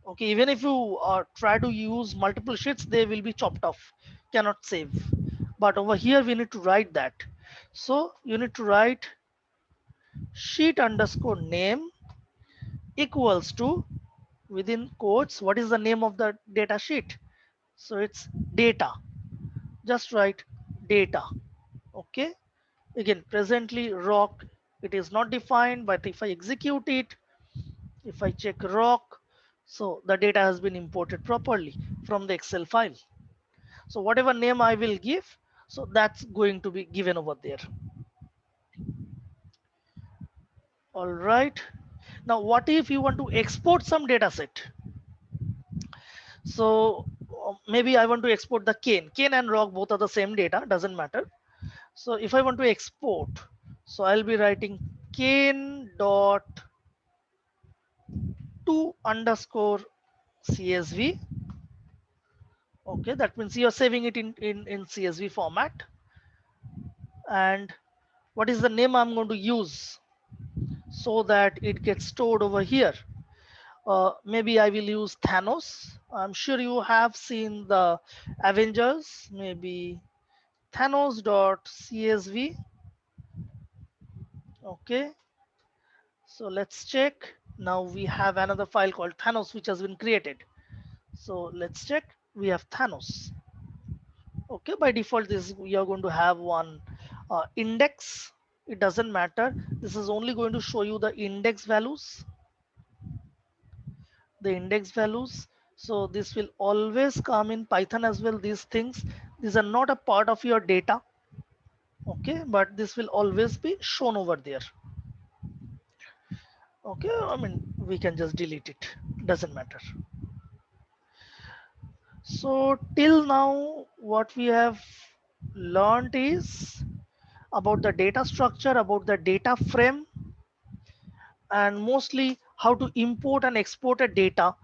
Okay, even if you try to use multiple sheets, they will be chopped off, cannot save. But over here we need to write that. So you need to write sheet underscore name equals to, within quotes, what is the name of the data sheet? So it's data. Just write data. Okay, again presently rock, it is not defined, but if I execute it, if I check rock, so the data has been imported properly from the Excel file. So whatever name I will give, so that's going to be given over there. All right, now what if you want to export some data set? So maybe I want to export the cane and rock, both are the same data, doesn't matter. So if I want to export, so I'll be writing cane dot to underscore CSV. Okay, that means you're saving it in CSV format. And what is the name I'm going to use so that it gets stored over here? Maybe I will use Thanos. I'm sure you have seen the Avengers. Maybe Thanos.csv. Okay, so let's check. Now we have another file called Thanos which has been created. So let's check. We have Thanos. Okay, by default, this we are going to have one index. It doesn't matter. This is only going to show you the index values. The index values. So this will always come in Python as well. These things, these are not a part of your data. Okay, but this will always be shown over there. Okay, I mean we can just delete it. Doesn't matter. So till now, what we have learned is about the data structure, about the data frame, and mostly how to import and export a data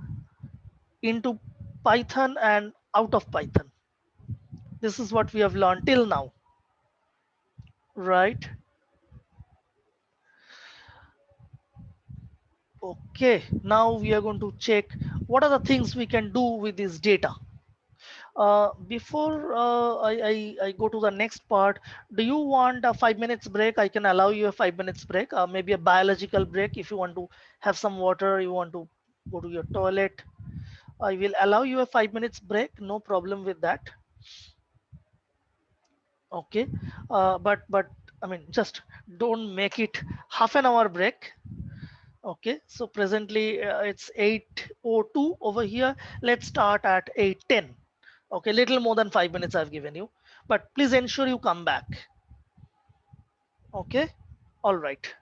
into Python and out of Python. This is what we have learned till now, right? Okay, now we are going to check what are the things we can do with this data. Before I go to the next part, do you want a 5 minutes break? I can allow you a 5 minutes break, maybe a biological break if you want to have some water, you want to go to your toilet. I will allow you a 5 minutes break, no problem with that. Okay, but I mean just don't make it half an hour break. Okay, so presently it's 8:02 over here. Let's start at 8:10. Okay, little more than 5 minutes I've given you, but please ensure you come back. Okay, all right.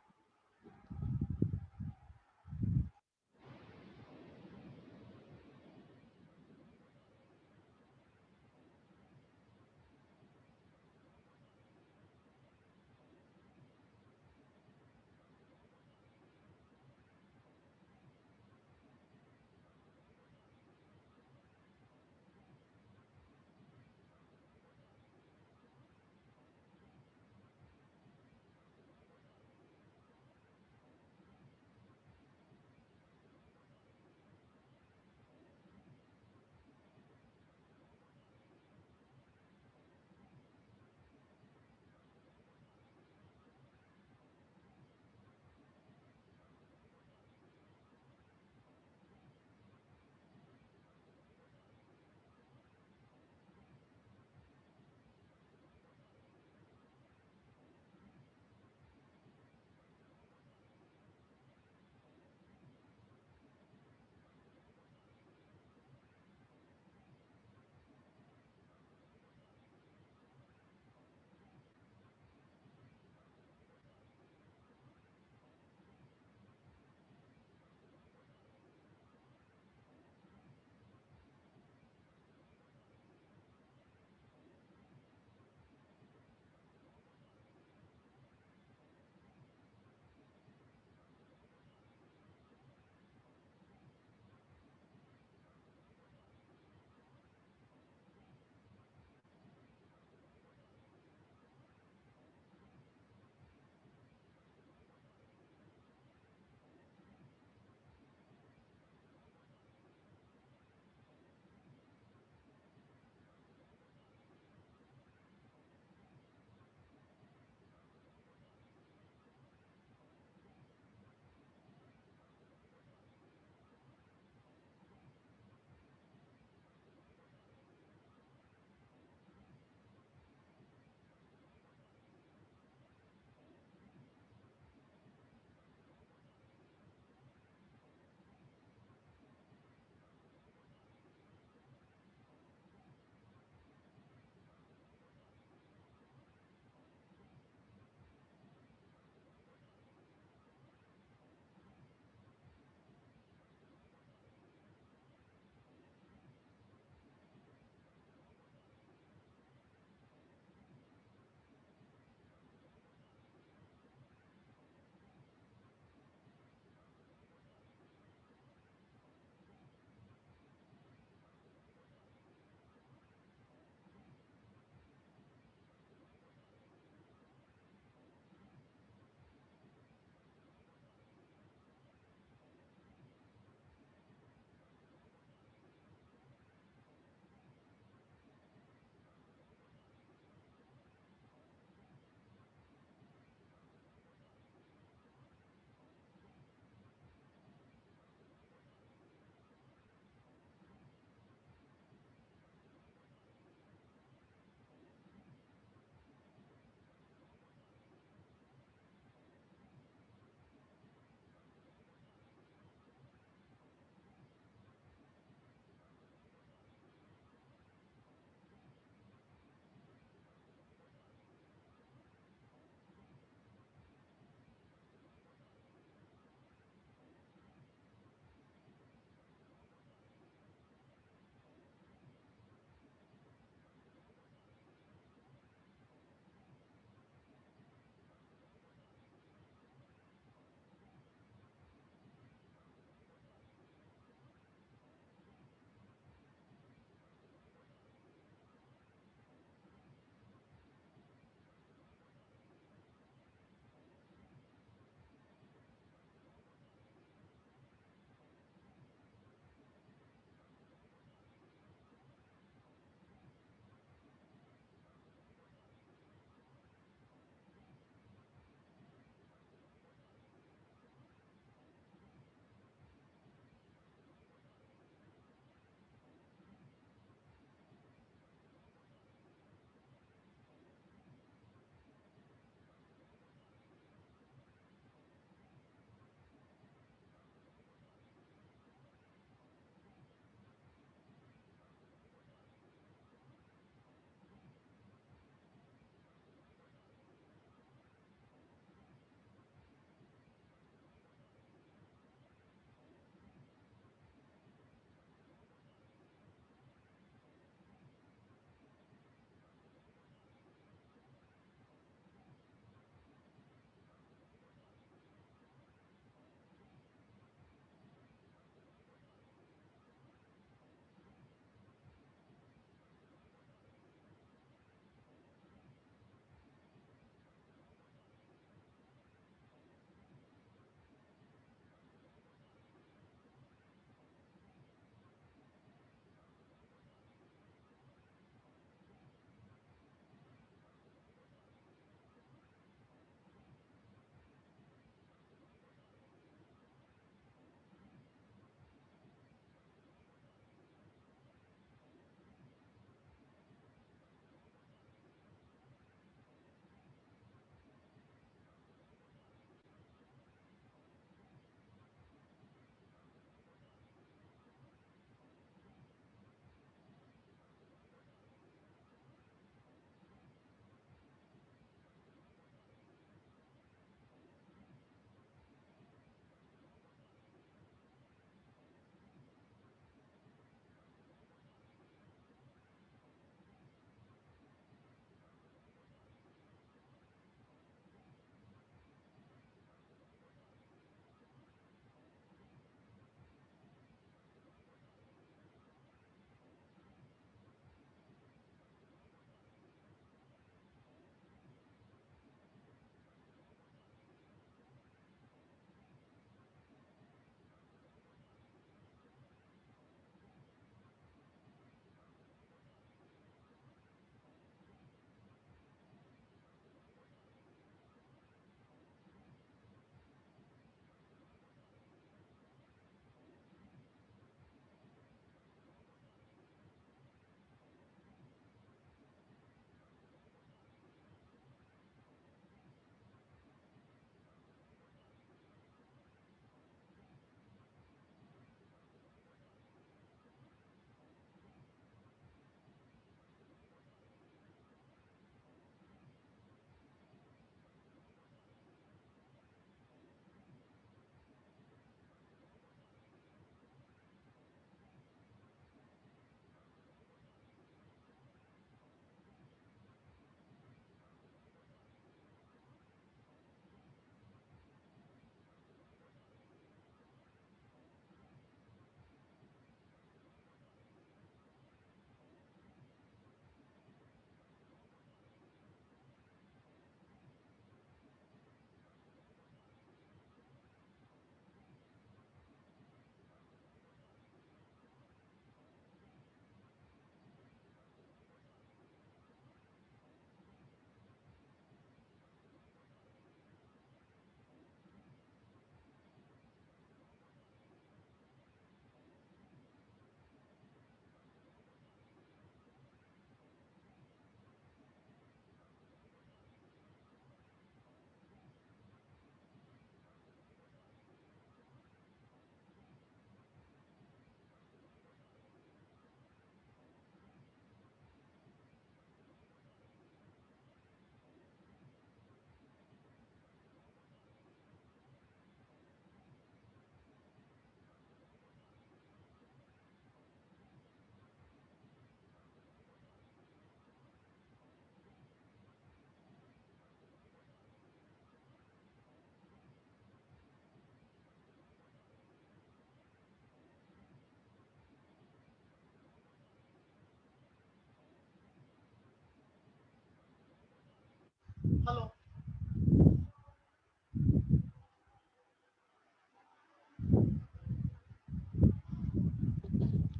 Hello.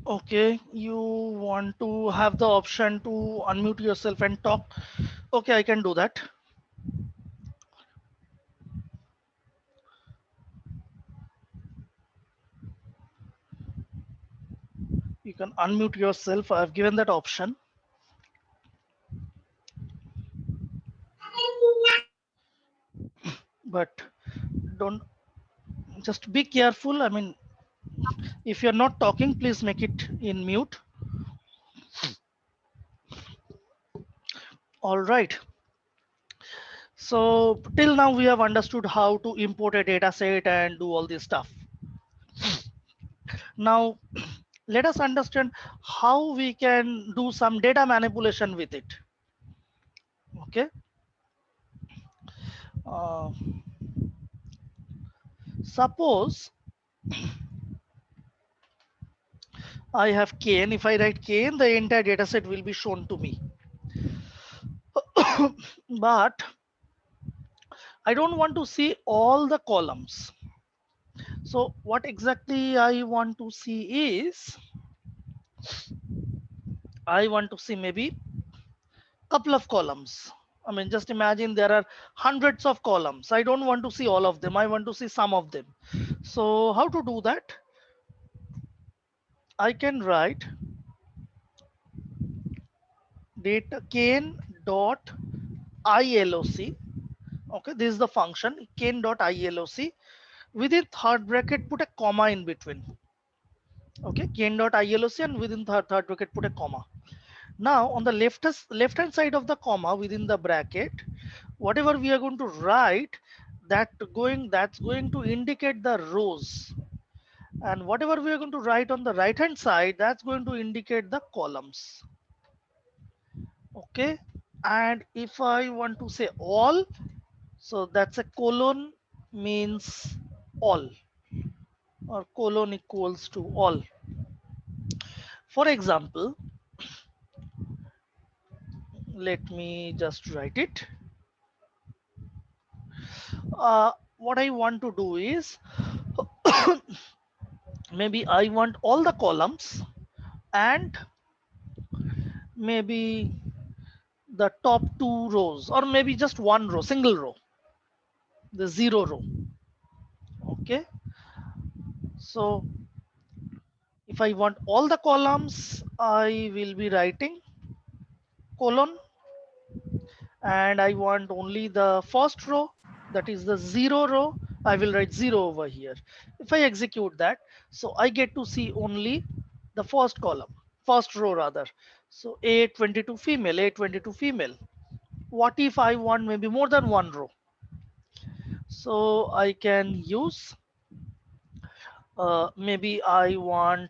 Okay, you want to have the option to unmute yourself and talk. Okay, I can do that. You can unmute yourself. I've given that option. But don't, just be careful. I mean, if you're not talking, please make it in mute. All right. So till now we have understood how to import a data set and do all this stuff. Now let us understand how we can do some data manipulation with it. Okay. Uh, Suppose I have kn. If I write kn, the entire data set will be shown to me. But I don't want to see all the columns. So what exactly I want to see is, I want to see maybe couple of columns. I mean, just imagine there are hundreds of columns. I don't want to see all of them. I want to see some of them. So how to do that? I can write data kn dot iloc. Okay, this is the function kn dot iloc. Within third bracket, put a comma in between. Okay, kn dot iloc, and within third bracket, put a comma. Now on the left hand side of the comma within the bracket, whatever we are going to write, that's going to indicate the rows, and whatever we are going to write on the right hand side, that's going to indicate the columns. Okay, and if I want to say all, so that's a colon, means all, or colon equals to all. For example, let me just write it. What I want to do is, maybe I want all the columns and maybe the top two rows, or maybe just one row, single row, the zero row. Okay, so if I want all the columns, I will be writing colon, and I want only the first row, that is the zero row, I will write zero over here. If I execute that, so I get to see only the first column, first row rather. So A22 female, A22 female. What if I want maybe more than one row? So I can use, maybe I want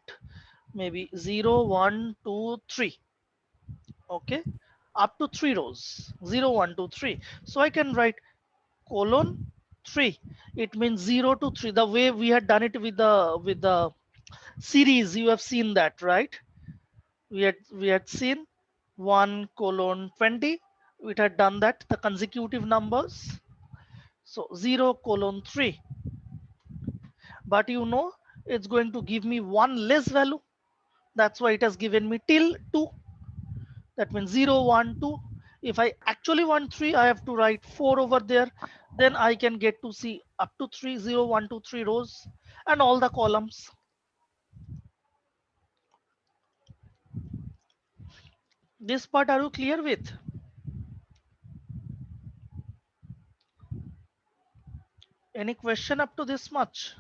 maybe 0, 1, 2, 3. Okay, up to 3 rows, 0, 1, 2, 3. So I can write colon 3. It means 0 to 3, the way we had done it with the series. You have seen that, right? We had seen 1 colon 20. We had done that, the consecutive numbers. So 0 colon 3, but you know it's going to give me one less value. That's why it has given me till 2. That means 0, 1, 2. If I actually want 3, I have to write 4 over there. Then I can get to see up to 3, 0, 1, 2, 3 rows and all the columns. This part are you clear with? Any question up to this much?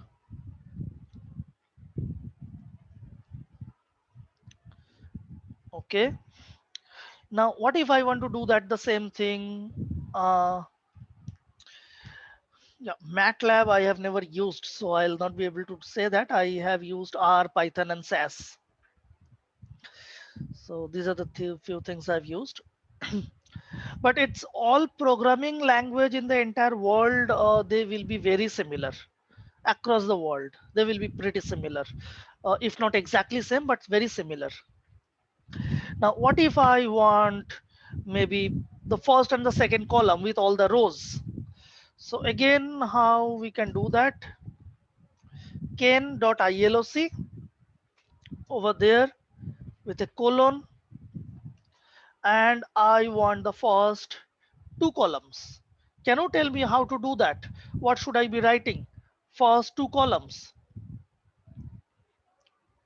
Okay. Now, what if I want to do that the same thing? Uh, yeah, MATLAB I have never used, so I'll not be able to say that. I have used R, Python, and SAS. So these are the few things I've used. But it's all programming language in the entire world. They will be very similar across the world. They will be pretty similar, if not exactly same, but very similar. Now, what if I want maybe the first and the second column with all the rows. So again, how we can do that? Ken.iloc over there with a colon, and I want the first two columns. Can you tell me how to do that? What should I be writing? First two columns.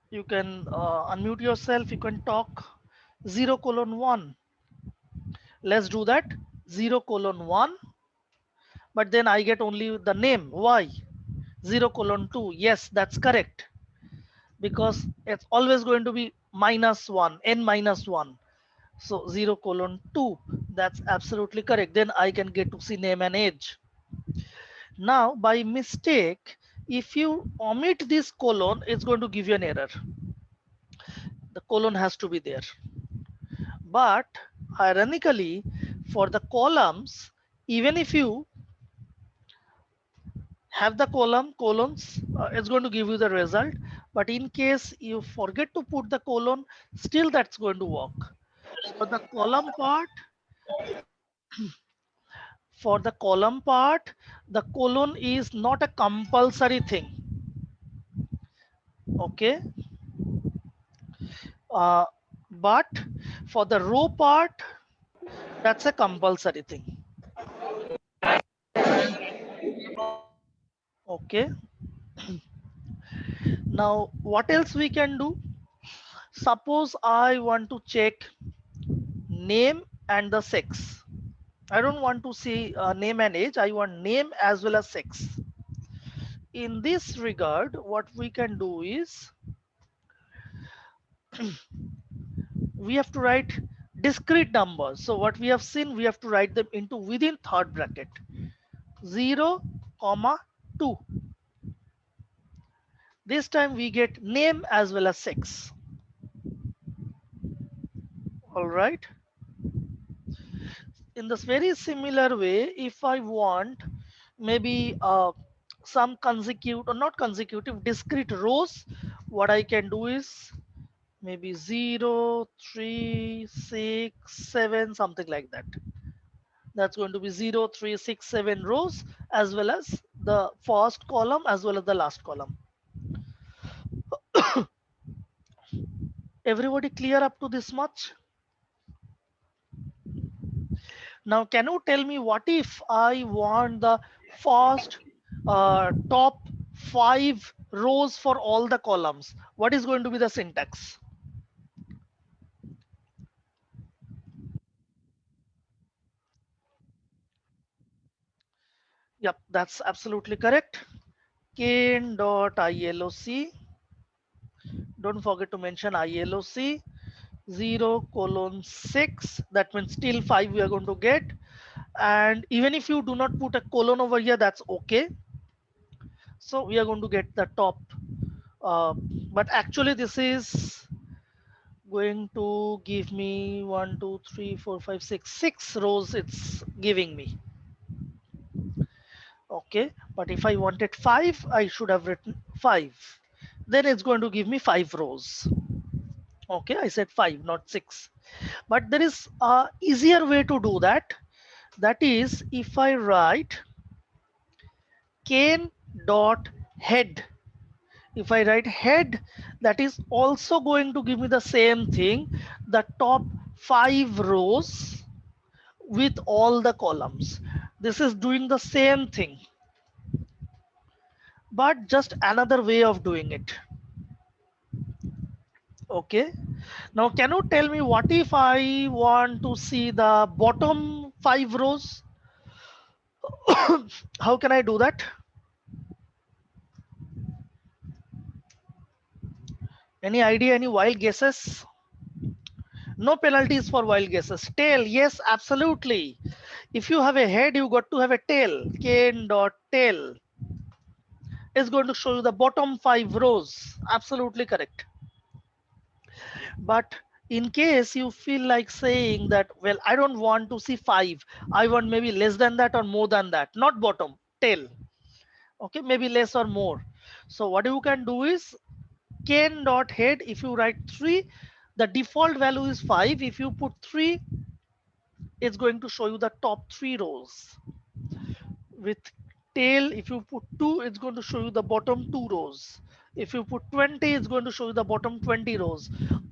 You can unmute yourself, you can talk. 0 colon 1. Let's do that. 0 colon 1, but then I get only the name. Why? 0 colon 2. Yes, that's correct, because it's always going to be minus 1, n minus 1. So 0 colon 2, that's absolutely correct. Then I can get to see name and age. Now by mistake, if you omit this colon, it's going to give you an error. The colon has to be there. But ironically, for the columns, even if you have the colons, it's going to give you the result. But in case you forget to put the colon, still that's going to work. For the column part, the colon is not a compulsory thing. Okay. Uh, but for the row part, that's a compulsory thing. Okay. Now, what else we can do? Suppose I want to check name and the sex. I don't want to see name and age. I want name as well as sex. In this regard, what we can do is we have to write discrete numbers. So what we have seen, we have to write them into within third bracket. 0, comma 2. This time we get name as well as sex. All right. In this very similar way, if I want maybe some consecutive or not consecutive discrete rows, what I can do is maybe 0, 3, 6, 7, something like that. That's going to be 0, 3, 6, 7 rows, as well as the first column as well as the last column. Everybody clear up to this much? Now, can you tell me what if I want the first top 5 rows for all the columns? What is going to be the syntax? Yep, that's absolutely correct. Ken.iloc. Don't forget to mention iloc 0 colon 6. That means still 5 we are going to get. And even if you do not put a colon over here, that's okay. So we are going to get the top. But actually, this is going to give me 1, 2, 3, 4, 5, 6, 6 rows. It's giving me. Okay, but if I wanted 5, I should have written 5. Then it's going to give me 5 rows. Okay, I said 5, not 6. But there is a easier way to do that. That is, if I write Ken dot head. If I write head, that is also going to give me the same thing, the top 5 rows with all the columns. This is doing the same thing, but just another way of doing it. Okay. Now, can you tell me what if I want to see the bottom 5 rows? How can I do that? Any idea, any wild guesses? No penalties for wild guesses. Tail, yes, absolutely. If you have a head, you got to have a tail. Ken dot tail is going to show you the bottom 5 rows. Absolutely correct. But in case you feel like saying that, well, I don't want to see 5, I want maybe less than that or more than that, not bottom, tail. Okay, maybe less or more. So what you can do is Ken dot head, if you write 3, the default value is 5. If you put 3, it's going to show you the top 3 rows. With tail, if you put 2, it's going to show you the bottom 2 rows. If you put 20, it's going to show you the bottom 20 rows.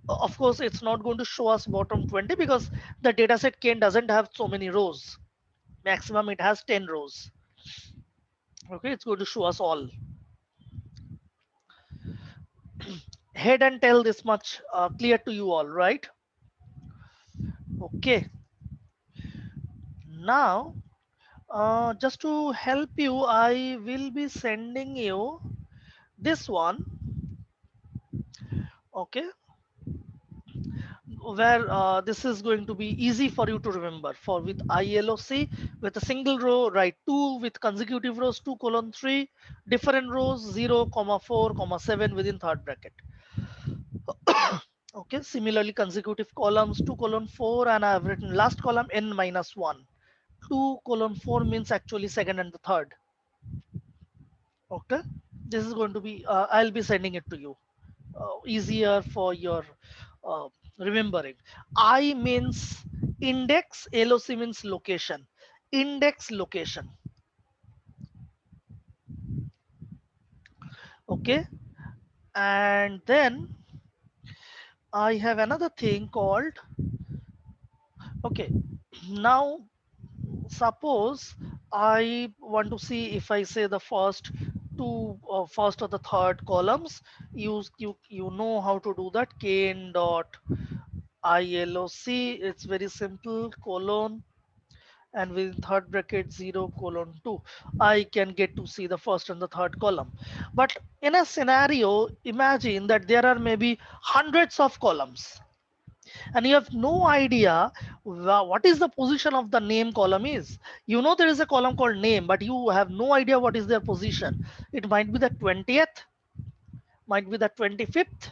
Of course, it's not going to show us bottom 20 because the dataset Kane doesn't have so many rows. Maximum it has 10 rows. Okay, it's going to show us all. Head and tail, this much clear to you all, right? Okay. Now, just to help you, I will be sending you this one. Okay, where this is going to be easy for you to remember. For with ILOC, with a single row, write 2 with consecutive rows, 2 colon 3, different rows, 0, comma 4, comma 7 within third bracket. Okay, similarly consecutive columns, 2 colon 4, and I have written last column n minus 1. 2 colon 4 means actually second and the third. Okay, this is going to be, I'll be sending it to you. Easier for your uh, remembering. I means index, LOC means location. Index location. Okay, and then I have another thing called, okay, now suppose I want to see if I say the first two first or the third columns, you know how to do that. Kn dot ILOC, it's very simple, colon, and within third bracket 0 colon 2, I can get to see the first and the third column. But in a scenario, imagine that there are maybe hundreds of columns and you have no idea what is the position of the name column is. You know there is a column called name, but you have no idea what is their position. It might be the 20th, might be the 25th,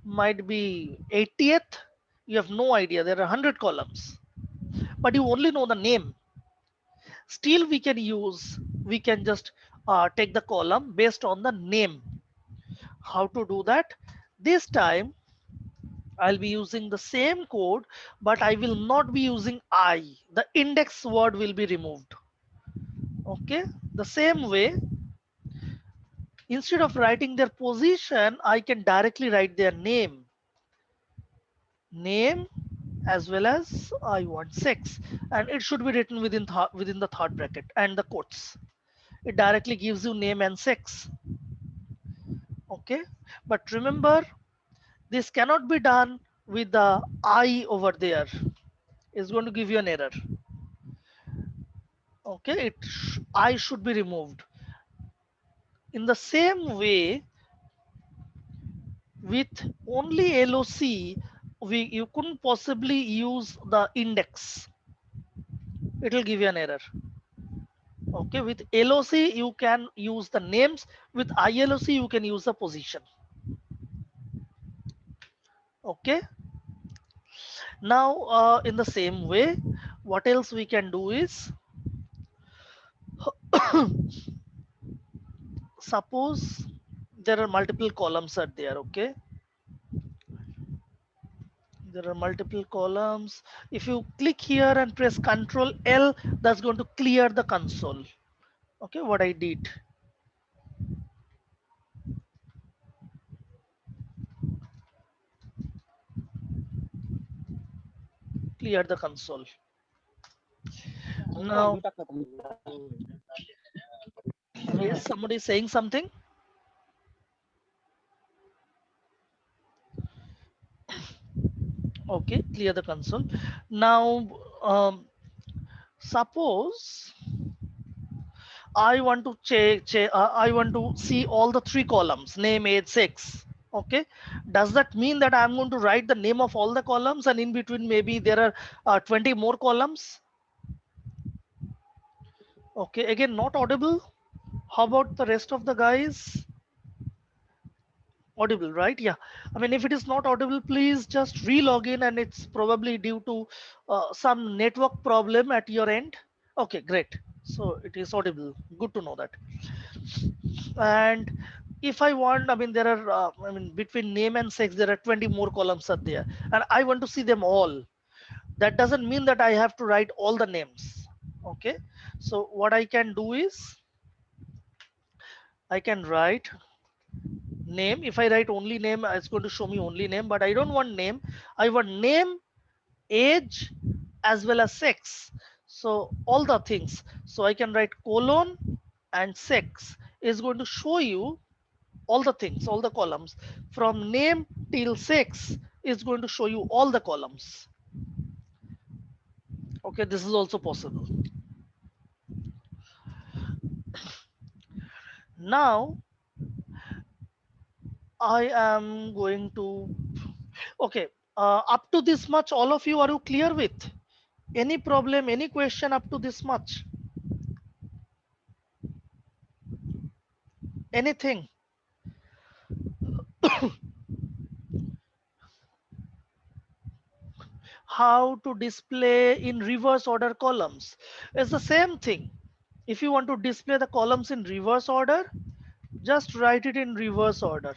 might be 80th. You have no idea. There are 100 columns, but you only know the name. Still we can just take the column based on the name. How to do that? This time I'll be using the same code, but I will not be using I. The index word will be removed. Okay, the same way, instead of writing their position, I can directly write their name, as well as I want sex, and it should be written within the third bracket and the quotes. It directly gives you name and sex. Okay, but remember, this cannot be done with the I over there. It's going to give you an error. Okay, I should be removed. In the same way, with only LOC, you couldn't possibly use the index. It will give you an error. Okay, with LOC you can use the names. With ILOC you can use the position. Okay. Now, in the same way, what else we can do is, suppose there are multiple columns are there. Okay, there are multiple columns. If you click here and press Ctrl L, that's going to clear the console. Okay, what I did, clear the console. Now, yes, somebody is saying something. Okay, clear the console. Now, suppose I want to I want to see all the 3 columns, name, age, sex. Okay, does that mean that I'm going to write the name of all the columns and in between maybe there are 20 more columns? Okay, again, not audible. How about the rest of the guys? Audible, right? Yeah. I mean, if it is not audible, please just re-log in, and it's probably due to some network problem at your end. Okay, great. So it is audible. Good to know that. And if I want, I mean, there are, I mean, between name and sex, there are 20 more columns are there, and I want to see them all. That doesn't mean that I have to write all the names. Okay, so what I can do is I can write name. If I write only name, it's going to show me only name, but I don't want name. I want name, age, as well as sex. So all the things. So I can write colon and sex is going to show you all the things, all the columns from name till sex is going to show you all the columns. Okay, this is also possible. Now I am going to, okay, up to this much, all of you, are you clear with? Any problem, any question up to this much? Anything? How to display in reverse order columns? It's the same thing. If you want to display the columns in reverse order, just write it in reverse order.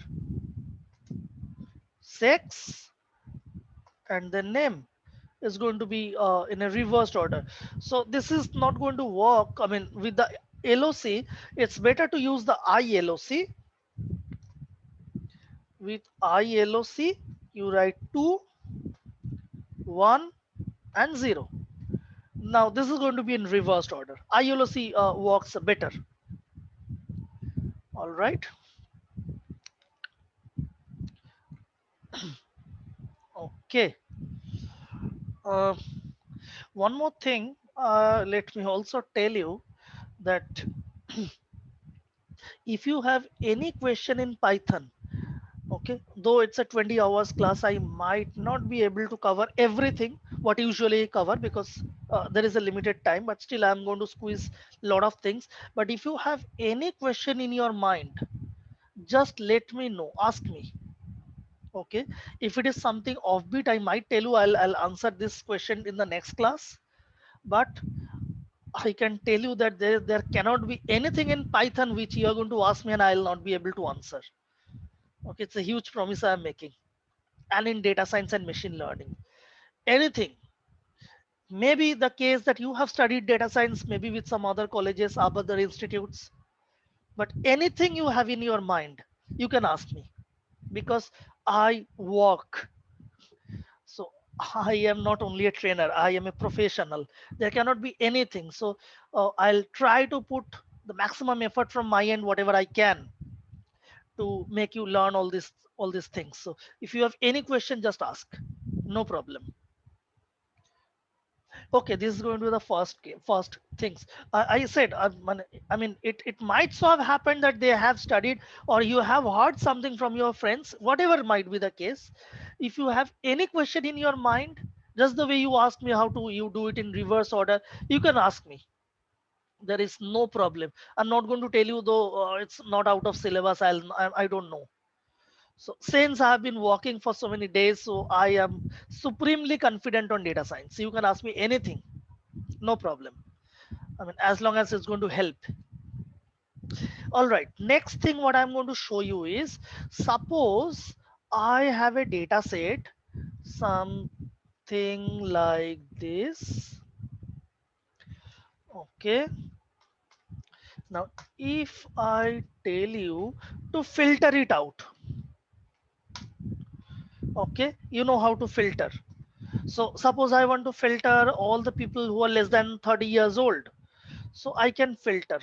Sex and then name is going to be in a reversed order. So this is not going to work. I mean, with the LOC, it's better to use the ILOC. With ILOC, you write 2, 1, and 0. Now this is going to be in reversed order. ILOC works better. All right. Okay. Uh, One more thing. Let me also tell you that if you have any question in Python, okay, though it's a 20 hours class, I might not be able to cover everything what usually I cover, because there is a limited time, but still I'm going to squeeze a lot of things. But if you have any question in your mind, just let me know, ask me. Okay, if it is something offbeat, I might tell you I'll answer this question in the next class. But I can tell you that there cannot be anything in Python which you are going to ask me and I'll not be able to answer. Okay, it's a huge promise I'm making. And in data science and machine learning, anything. Maybe the case that you have studied data science, maybe with some other colleges, other institutes, but anything you have in your mind, you can ask me, because I work. So I am not only a trainer, I am a professional. There cannot be anything. So I'll try to put the maximum effort from my end, whatever I can, to make you learn all these things. So if you have any question, just ask. No problem. Okay, this is going to be the first things. I said, I mean, it might so have happened that they have studied, or you have heard something from your friends, whatever might be the case. If you have any question in your mind, just the way you asked me how to you do it in reverse order, you can ask me. There is no problem. I'm not going to tell you, though it's not out of syllabus. I don't know. So since I have been working for so many days, so I am supremely confident on data science. You can ask me anything, no problem. I mean, as long as it's going to help. All right, next thing what I'm going to show you is, suppose I have a data set, something like this. Okay, now if I tell you to filter it out, okay, you know how to filter. So suppose I want to filter all the people who are less than 30 years old. So I can filter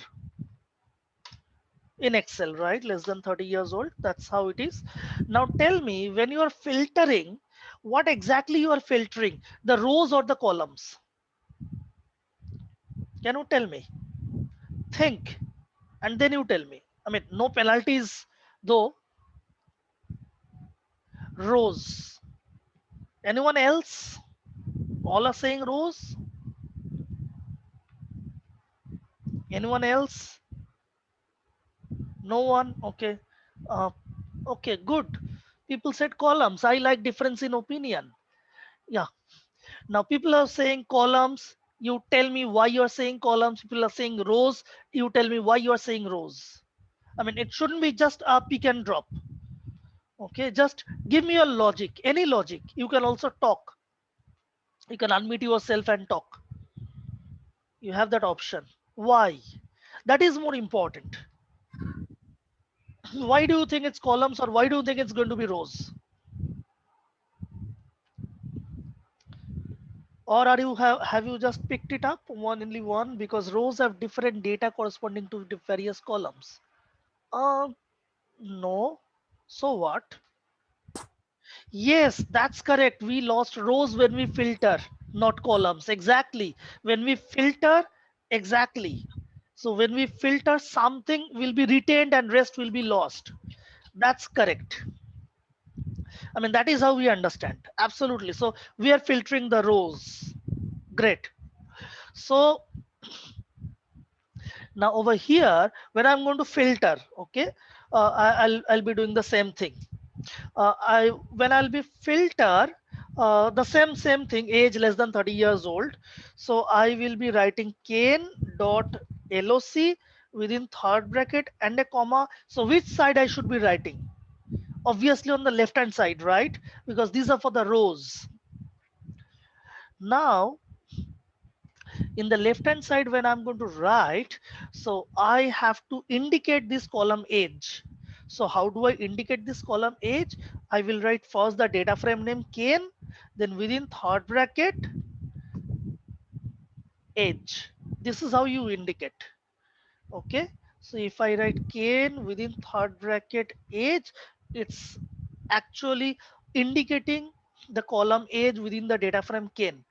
in Excel, right? Less than 30 years old. That's how it is. Now tell me, when you are filtering, what exactly you are filtering? The rows or the columns? Can you tell me? Think, and then you tell me. I mean, no penalties though. Rows. Anyone else? All are saying rows. Anyone else? No one. Okay. Uh, okay, good. People said columns. I like difference in opinion. Yeah. Now people are saying columns. You tell me why you're saying columns. People are saying rows. You tell me why you're saying rows. I mean, it shouldn't be just a pick and drop. Okay, just give me your logic, any logic. You can also talk. You can unmute yourself and talk. You have that option. Why? That is more important. Why do you think it's columns, or why do you think it's going to be rows? Or are you have you just picked it up one only one because rows have different data corresponding to the various columns? No. So what? Yes, that's correct. We lost rows when we filter, not columns. Exactly. When we filter, exactly. So when we filter, something will be retained and rest will be lost. That's correct. I mean, that is how we understand. Absolutely. So we are filtering the rows. Great. So now over here, when I'm going to filter, okay, I'll be doing the same thing. I when I'll be filter the same thing, age less than 30 years old. So I will be writing Kane dot LOC within third bracket and a comma. So which side I should be writing? Obviously on the left hand side, right? Because these are for the rows. Now in the left hand side when I'm going to write, so I have to indicate this column age. So how do I indicate this column age? I will write first the data frame name Kane, then within third bracket age. This is how you indicate. Okay, so if I write Kane within third bracket age, it's actually indicating the column age within the data frame Kane.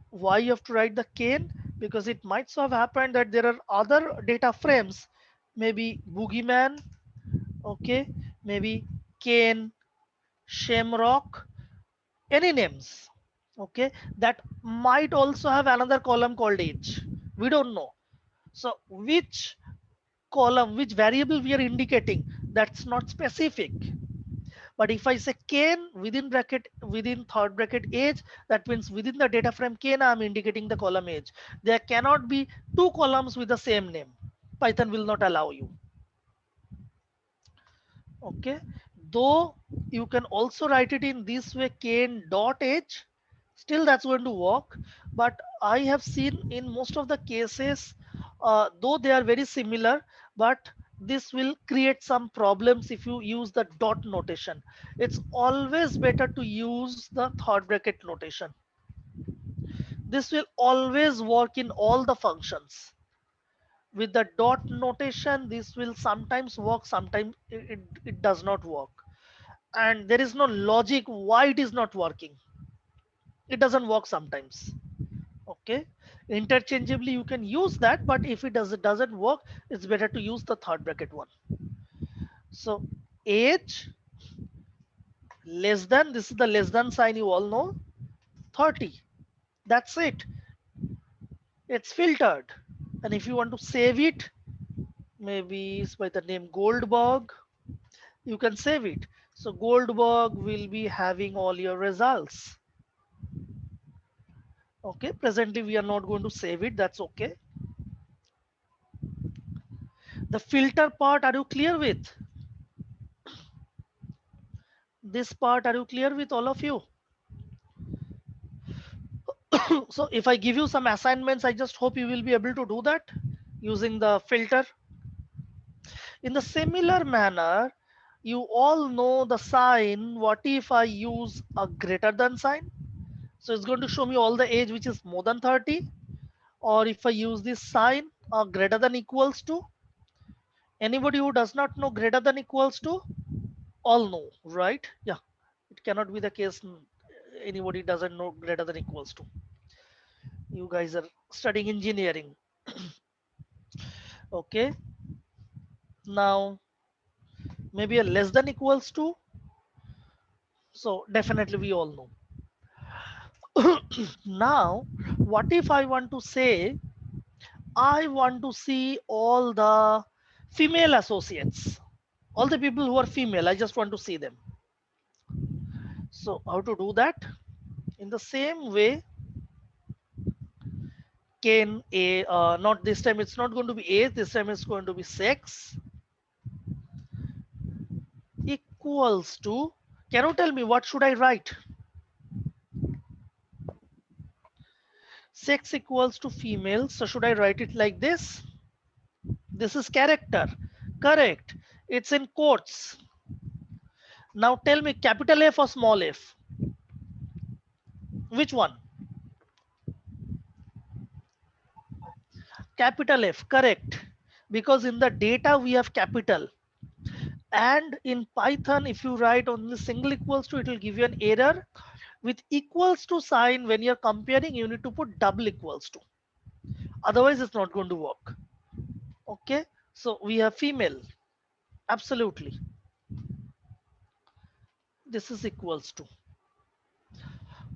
Why you have to write the Kane? Because it might so have happened that there are other data frames, maybe Boogeyman, okay, maybe Kane, Shamrock, any names, okay, that might also have another column called age. We don't know. So which column, which variable we are indicating, that's not specific. But if I say Kane within bracket, within third bracket age, that means within the data frame Kane, I'm indicating the column age. There cannot be two columns with the same name. Python will not allow you. Okay. Though you can also write it in this way, Kane dot age, still that's going to work. But I have seen in most of the cases, though they are very similar, but this will create some problems if you use the dot notation. It's always better to use the third bracket notation. This will always work in all the functions. With the dot notation, this will sometimes work, sometimes it does not work. And there is no logic why it is not working. It doesn't work sometimes. Okay, interchangeably you can use that, but if it doesn't work, it's better to use the third bracket one. So age less than, this is the less than sign, you all know, 30. That's it. It's filtered. And if you want to save it, maybe it's by the name Goldberg, you can save it. So Goldberg will be having all your results. Okay, presently we are not going to save it, that's okay. The filter part, are you clear with this part? Are you clear with all of you? So if I give you some assignments, I just hope you will be able to do that using the filter. In the similar manner, you all know the sign. What if I use a greater than sign? So it's going to show me all the age which is more than 30. Or if I use this sign, greater than equals to. Anybody who does not know greater than equals to? All know, right? Yeah, it cannot be the case anybody doesn't know greater than equals to. You guys are studying engineering. Okay, now maybe a less than equals to, so definitely we all know. Now what if I want to say I want to see all the female associates, all the people who are female, I just want to see them. So how to do that? In the same way, can a not this time, it's not going to be age, this time it's going to be sex equals to, can you tell me what should I write? sex equals to female, so should I write it like this? This is character, correct? It's in quotes. Now tell me, capital F or small f? Which one? Capital F, correct. Because in the data we have capital. And in Python, if you write only single equals to, it will give you an error. With equals to sign, when you're comparing, you need to put double equals to. Otherwise, it's not going to work. Okay. So we have female. Absolutely. This is equals to.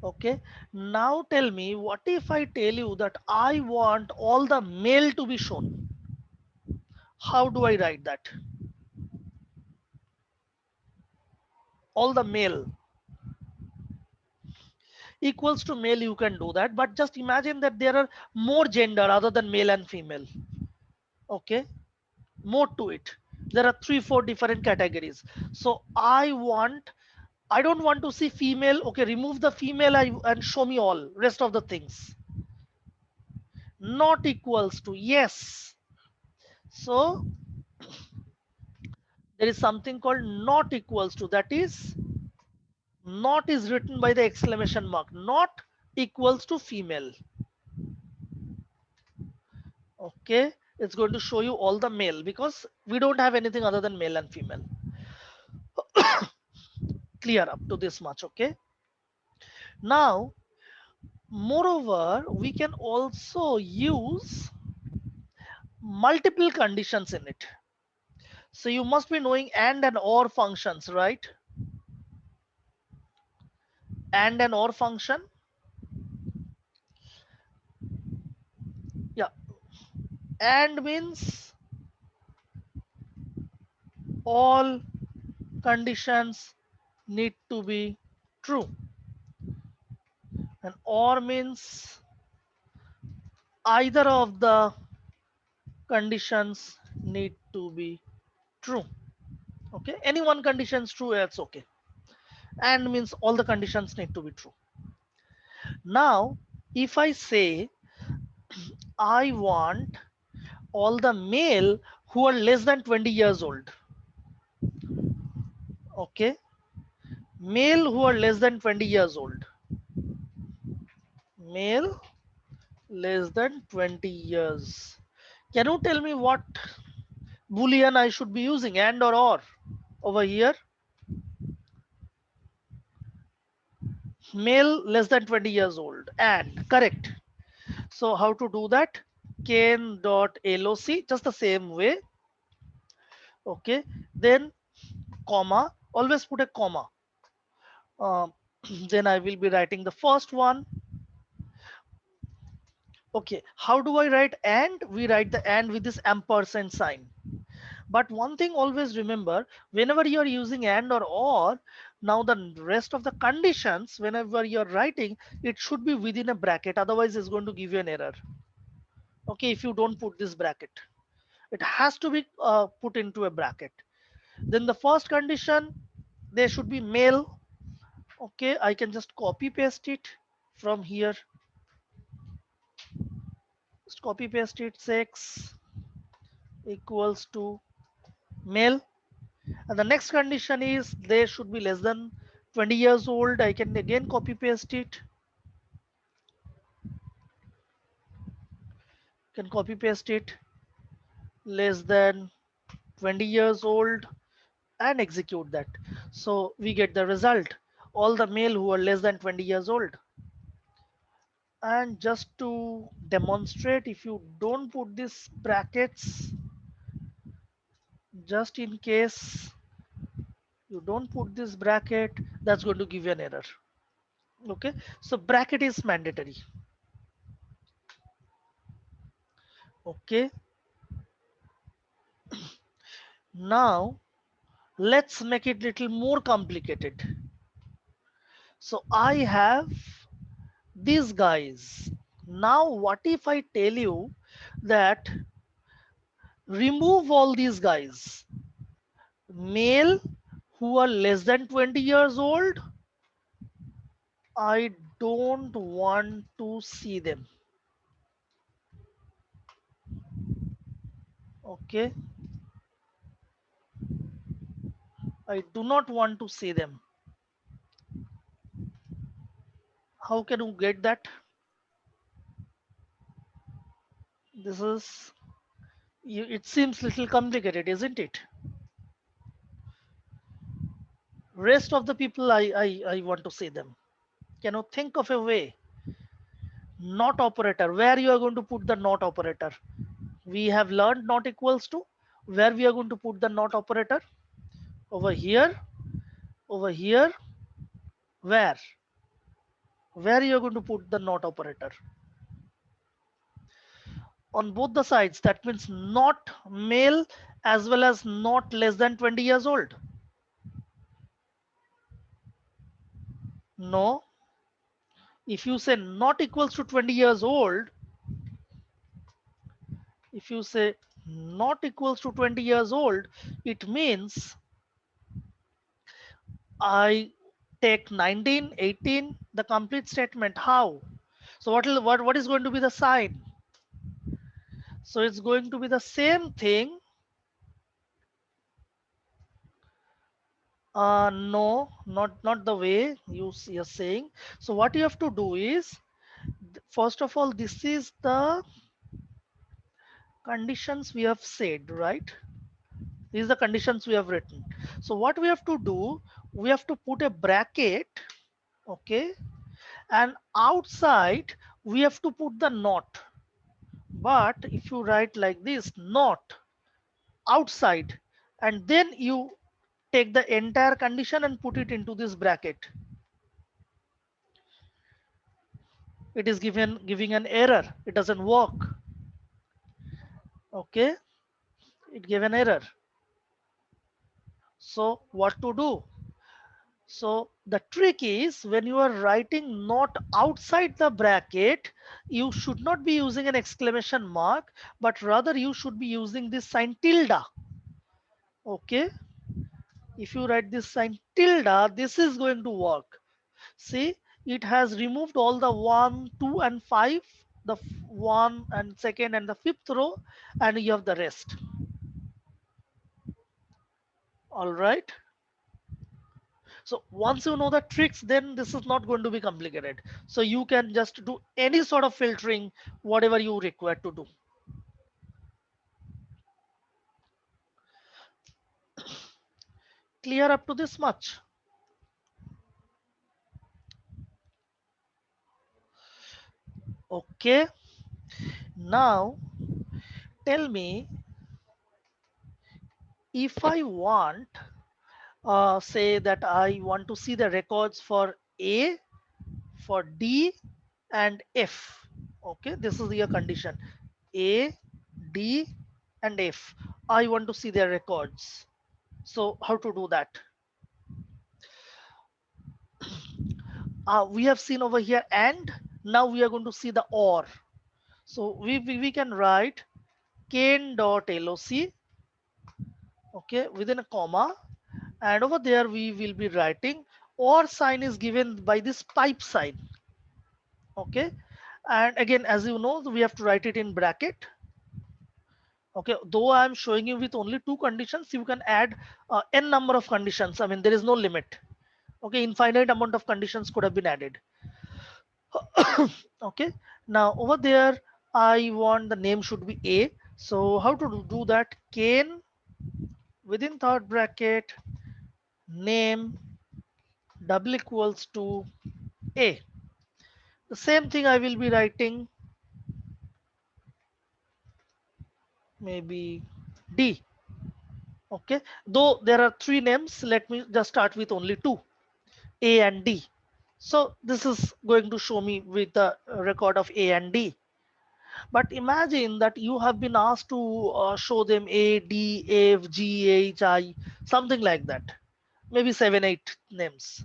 Okay. Now tell me, what if I tell you that I want all the male to be shown? How do I write that? All the male equals to male, you can do that, but just imagine that there are more gender other than male and female. Okay, more to it. There are 3 4 different categories. So I don't want to see female. Okay, remove the female and show me all rest of the things. Not equals to, yes. So there is something called not equals to, that is not is written by the exclamation mark, not equals to female. Okay, it's going to show you all the male because we don't have anything other than male and female. Clear up to this much. Okay, now moreover we can also use multiple conditions in it. So you must be knowing and or functions, right? And or function, yeah. And means all conditions need to be true, and or means either of the conditions need to be true. Okay, any one condition is true, that's okay. And means all the conditions need to be true. Now if I say I want all the male who are less than 20 years old, okay, male who are less than 20 years old, male less than 20 years, can you tell me what boolean I should be using, and or over here? Male less than 20 years old, and correct. So how to do that? Loc, just the same way. Okay, then comma, always put a comma. Um, then I will be writing the first one. Okay, how do I write and? We write the and with this ampersand sign. But one thing always remember, whenever you are using and or, now the rest of the conditions, whenever you're writing, it should be within a bracket. Otherwise, it's going to give you an error. Okay, if you don't put this bracket, it has to be put into a bracket. Then the first condition, there should be male. Okay, I can just copy paste it from here. Just copy paste it, sex equals to male. And the next condition is they should be less than 20 years old. I can again copy paste it. Can copy paste it, less than 20 years old, and execute that. So we get the result, all the male who are less than 20 years old. And just to demonstrate, if you don't put these brackets, just in case you don't put this bracket, that's going to give you an error. Okay, so bracket is mandatory. Okay, now let's make it little more complicated. So I have these guys. Now what if I tell you that remove all these guys, male who are less than 20 years old, I don't want to see them. Okay, I do not want to see them. How can you get that? This is, it seems little complicated, isn't it? Rest of the people, I want to see them. Can you think of a way? Not operator, where you are going to put the not operator? We have learned not equals to, where we are going to put the not operator? Over here, over here, where? Where you are going to put the not operator? On both the sides. That means not male as well as not less than 20 years old. No. If you say not equals to 20 years old, if you say not equals to 20 years old, it means I take 19, 18, the complete statement. How? So what is going to be the sign? So it's going to be the same thing. No, not the way you're saying. So what you have to do is, first of all, this is the conditions we have said, right? These are the conditions we have written. So what we have to do, we have to put a bracket, okay, and outside we have to put the not. But if you write like this, not outside, and then you take the entire condition and put it into this bracket, it is giving an error. It doesn't work. Okay, it gave an error. So what to do? So the trick is, when you are writing not outside the bracket, you should not be using an exclamation mark, but rather you should be using this sign tilde. Okay, if you write this sign tilde, this is going to work. See, it has removed all the 1, 2, and 5, the 1 and second and the fifth row, and you have the rest. All right. So once you know the tricks, then this is not going to be complicated. So you can just do any sort of filtering, whatever you require to do. Clear up to this much? Okay. Now tell me, if I want, say that I want to see the records for A, for D, and F. Okay, this is your condition. A, D, and F. I want to see their records. So how to do that? We have seen over here and, now we are going to see the or. So we can write kn.loc, okay, within a comma, and over there we will be writing or sign is given by this pipe sign. Okay, and again, as you know, we have to write it in bracket. Okay, though I am showing you with only two conditions, you can add n number of conditions. I mean, there is no limit. Okay, infinite amount of conditions could have been added. Okay, now over there I want the name should be A. So how to do that? Kane within third bracket, name double equals to A. The same thing I will be writing, maybe D. Okay, though there are three names, let me just start with only two, A and D. So this is going to show me with the record of A and D. But imagine that you have been asked to show them A, D, F, G, H, I, something like that. Maybe 7, 8 names.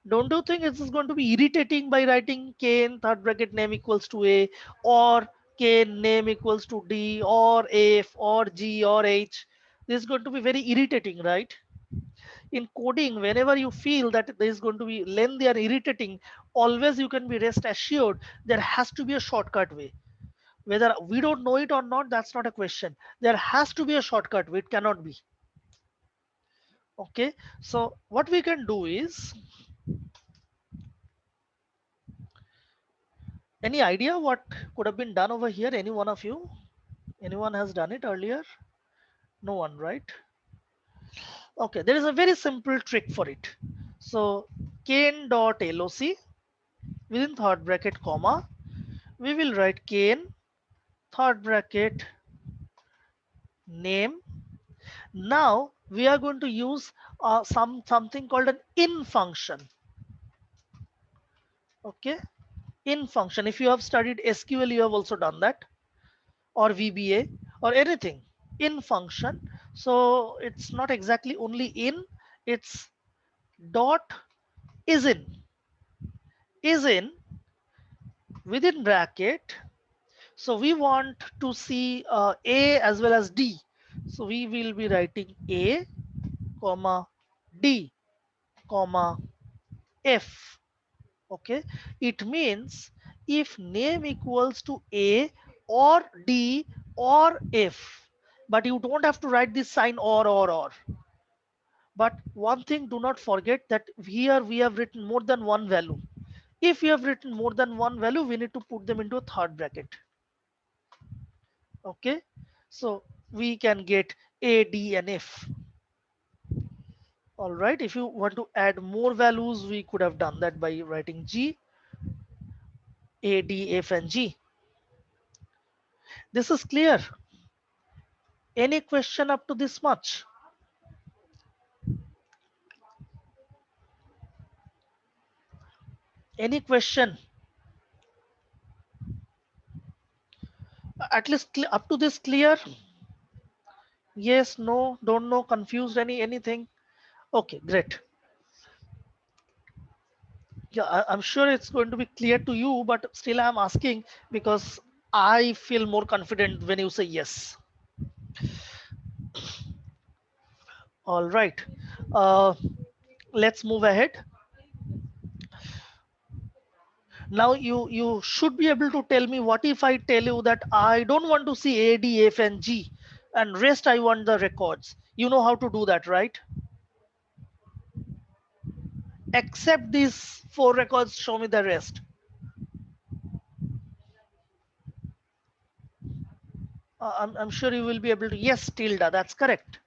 Don't you think it's going to be irritating by writing K in third bracket name equals to A, or K name equals to D, or F, or G, or H? This is going to be very irritating, right? In coding, whenever you feel that there is going to be lengthy or irritating, always you can be rest assured there has to be a shortcut way. Whether we don't know it or not, that's not a question. There has to be a shortcut. It cannot be. Okay. So what we can do is, any idea what could have been done over here? Any one of you? Anyone has done it earlier? No one, right? Okay. There is a very simple trick for it. So kn.loc within third bracket comma, we will write kn third bracket name. Now we are going to use something called an in function. Okay, in function. If you have studied SQL, you have also done that, or VBA, or anything. In function. So it's not exactly only in. It's dot is in within bracket. So we want to see A as well as D. So we will be writing A, comma D, comma F. Okay, it means if name equals to A or D or F, but you don't have to write this sign or. But one thing, do not forget that here we have written more than one value. If you have written more than one value, we need to put them into a third bracket. Okay, so we can get A, D, and F. All right, if you want to add more values, we could have done that by writing G, A, D, F, and G. This is clear. Any question up to this much? Any question? At least up to this clear? Yes, no, don't know, confused, anything? Okay, great. Yeah, I'm sure it's going to be clear to you, but still I'm asking because I feel more confident when you say yes. All right. Uh, let's move ahead. Now you should be able to tell me, what if I tell you that I don't want to see A, D, F, and G, and rest I want the records. You know how to do that, right? Except these four records, show me the rest. I'm sure you will be able to. Yes, tilde, that's correct.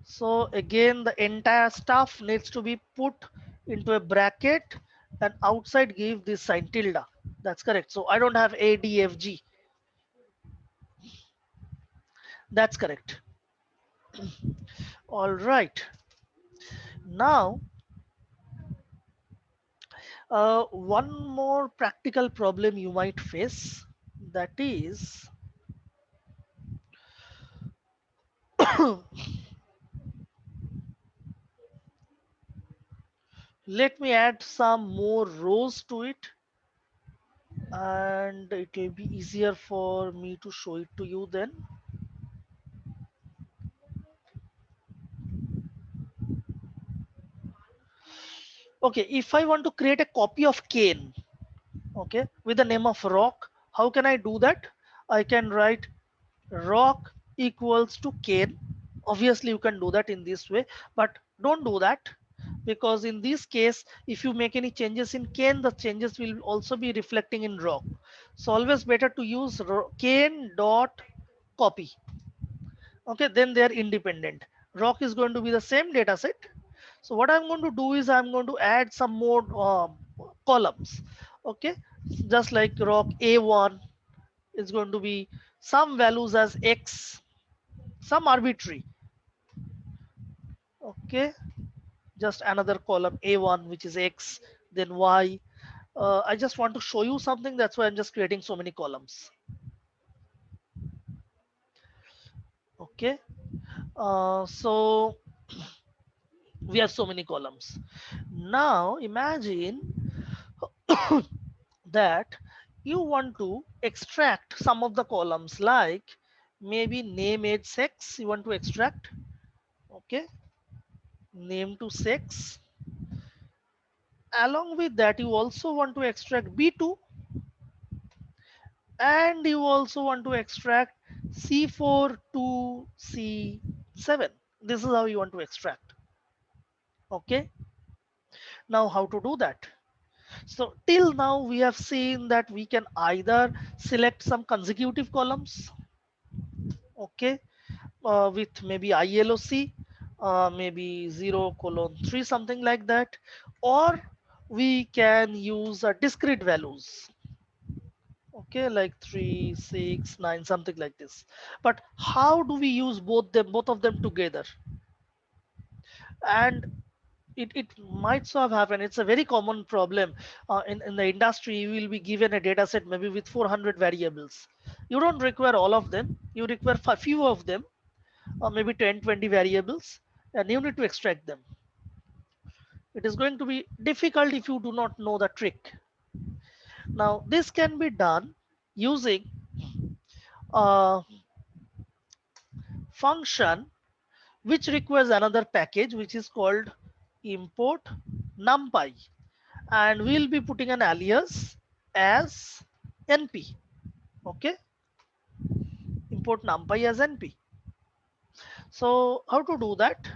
So again, the entire stuff needs to be put into a bracket and outside give this sign tilde. That's correct. So I don't have A, D, F, G. That's correct. All right. Now, one more practical problem you might face, that is, let me add some more rows to it, and it will be easier for me to show it to you then. Okay, if I want to create a copy of Kane, okay, with the name of rock, how can I do that? I can write rock equals to Kane. Obviously you can do that in this way, but don't do that, because in this case, if you make any changes in Kane, the changes will also be reflecting in rock. So always better to use Kane dot copy. Okay, then they are independent. Rock is going to be the same data set. So what I'm going to do is I'm going to add some more columns. Okay, just like rock A1 is going to be some values as X, some arbitrary. Okay, just another column A1 which is X, then Y. I just want to show you something, that's why I'm just creating so many columns. Okay, so we have so many columns. Now imagine that you want to extract some of the columns, like maybe name, age, sex you want to extract. Okay, name to sex. Along with that, you also want to extract B2, and you also want to extract C4 to C7. This is how you want to extract. Okay, now how to do that? So till now we have seen that we can either select some consecutive columns, okay, with maybe ILOC, maybe 0 colon 3, something like that, or we can use discrete values, okay, like 3, 6, 9, something like this. But how do we use both of them together? And it might so have happened. It's a very common problem in the industry. You will be given a data set maybe with 400 variables. You don't require all of them. You require a few of them, or maybe 10, 20 variables, and you need to extract them. It is going to be difficult if you do not know the trick. Now, this can be done using a function which requires another package which is called import numpy, and we'll be putting an alias as np. Okay, import numpy as np. So how to do that?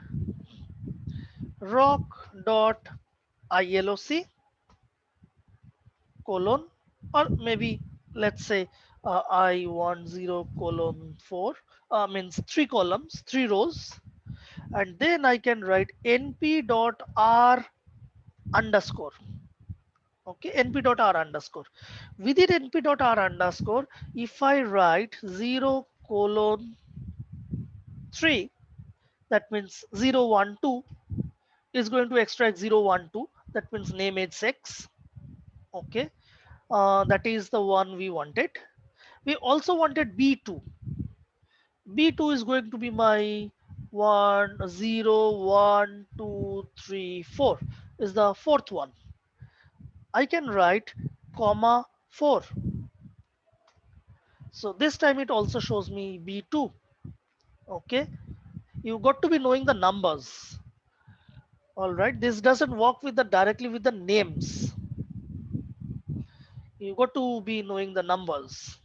Rock dot iloc colon, or maybe let's say I10 colon 4, means 3 columns, 3 rows, and then I can write np dot r underscore. Okay, np dot r underscore. Within np dot r underscore, if I write 0 colon 3, that means 012 is going to extract 012. That means name age sex. Okay, that is the one we wanted. We also wanted b2. B2 is going to be my 1 0 1 2 3 4 is the fourth one. I can write comma 4. So this time it also shows me B2. Okay, you got to be knowing the numbers. All right, this doesn't work with the directly with the names. You got to be knowing the numbers.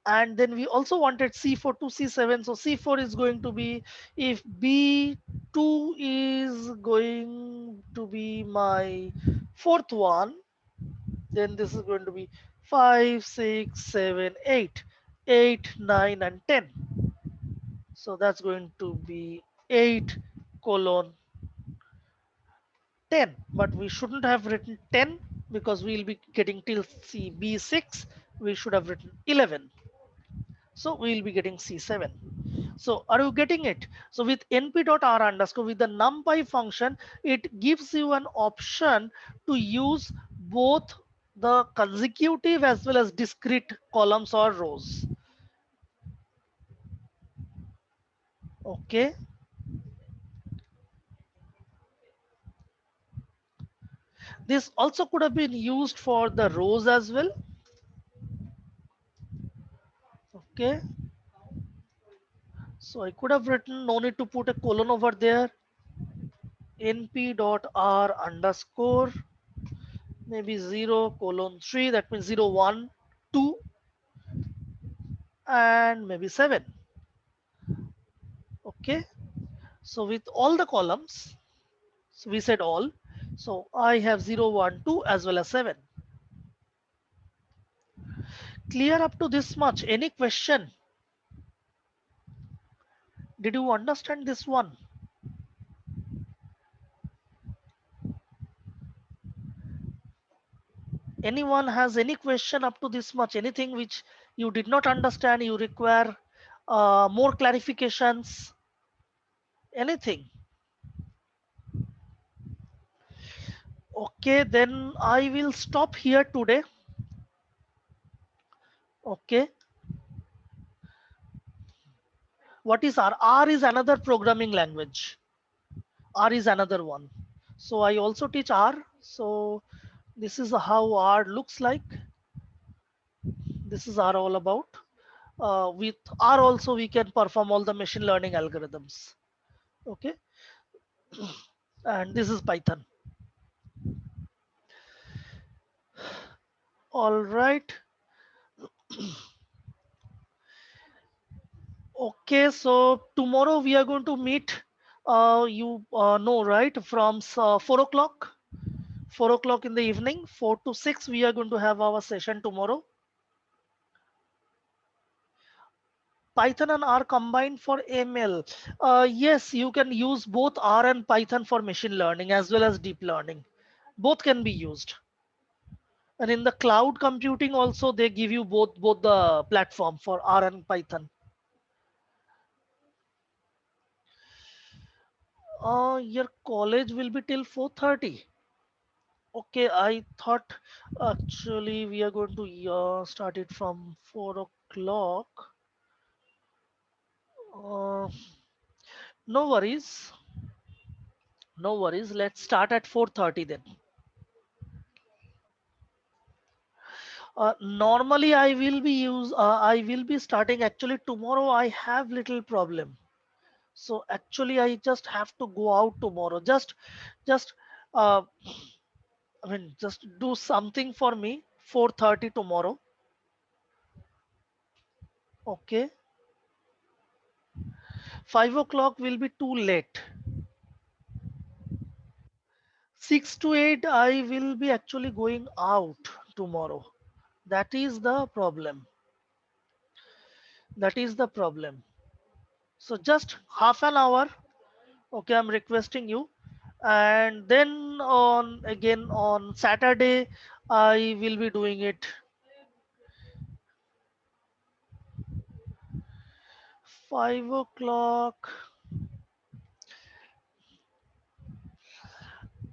And then we also wanted C4 to C7. So C4 is going to be, if B2 is going to be my fourth one, then this is going to be 5, 6, 7, 8, 8, 9, and 10. So that's going to be 8 colon 10. But we shouldn't have written 10 because we'll be getting till B6. We should have written 11. So we'll be getting C7. So are you getting it? So with np.r underscore, with the numpy function, it gives you an option to use both the consecutive as well as discrete columns or rows. Okay. This also could have been used for the rows as well. Okay. So I could have written, no need to put a colon over there, np.r underscore, maybe 0 colon 3, that means 0 1 2, and maybe 7. Okay, so with all the columns, so we said all, so I have 0 1 2 as well as 7. Clear up to this much? Any question? Did you understand this one? Anyone has any question up to this much? Anything which you did not understand, you require more clarifications? Anything? Okay, then I will stop here today. Okay, what is R? R is another programming language. R is another one. So I also teach R. So this is how R looks like. This is R all about. With R also we can perform all the machine learning algorithms. Okay, and this is Python. All right. Okay, so tomorrow we are going to meet. You know, right? From 4 o'clock, 4 o'clock in the evening, 4 to 6. We are going to have our session tomorrow. Python and R combined for ML. Yes, you can use both R and Python for machine learning as well as deep learning. Both can be used. And in the cloud computing also, they give you both the platform for R and Python. Your college will be till 4:30. Okay, I thought actually we are going to start it from 4 o'clock. Uh, no worries, no worries. Let's start at 4:30 then. Normally I will be starting actually tomorrow. I have little problem. So actually I just have to go out tomorrow. Just uh, I mean just do something for me. 4:30 tomorrow. Okay. 5 o'clock will be too late. 6 to 8 I will be actually going out tomorrow. That is the problem. That is the problem. So just half an hour. Okay, I'm requesting you. And then on again on Saturday, I will be doing it 5 o'clock.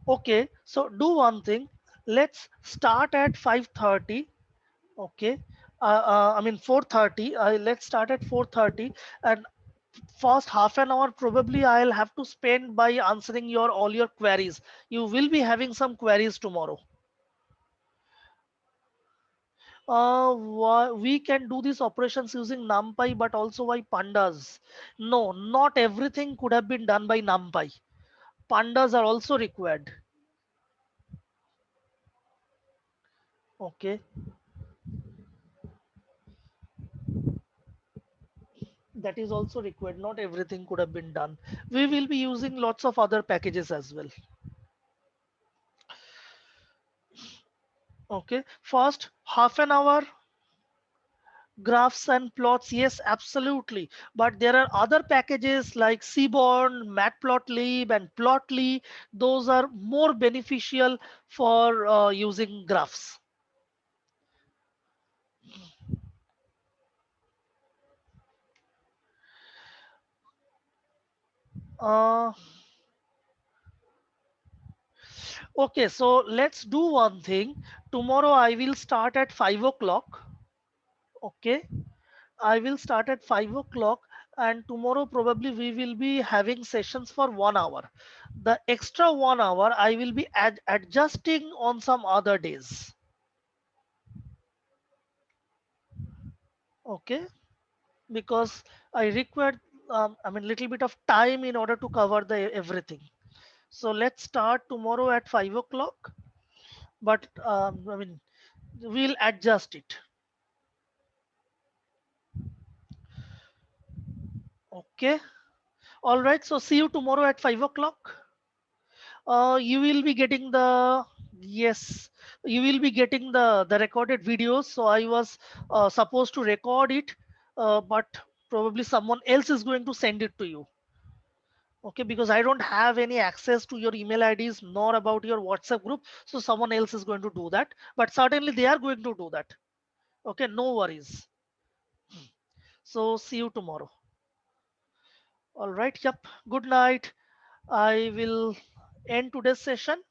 Okay, so do one thing. Let's start at 5:30. Okay, I mean 4:30. Let's start at 4:30, and first half an hour probably I'll have to spend by answering your all your queries. You will be having some queries tomorrow. We can do these operations using NumPy, but also by pandas. No, not everything could have been done by NumPy. Pandas are also required. Okay, that is also required. Not everything could have been done. We will be using lots of other packages as well. Okay, first half an hour graphs and plots, yes, absolutely, but there are other packages like Seaborn, Matplotlib and Plotly. Those are more beneficial for using graphs. uh, okay, so let's do one thing. Tomorrow I will start at 5 o'clock. Okay, I will start at 5 o'clock, and tomorrow probably we will be having sessions for 1 hour. The extra 1 hour I will be adjusting on some other days. Okay, because I required I mean little bit of time in order to cover the everything. So let's start tomorrow at 5 o'clock, but I mean we'll adjust it. Okay, all right. So see you tomorrow at 5 o'clock. You will be getting the yes, you will be getting the recorded videos. So I was supposed to record it, but probably someone else is going to send it to you. Okay, because I don't have any access to your email IDs nor about your WhatsApp group, so someone else is going to do that, but certainly they are going to do that. Okay, no worries. So see you tomorrow. All right, yep, good night. I will end today's session.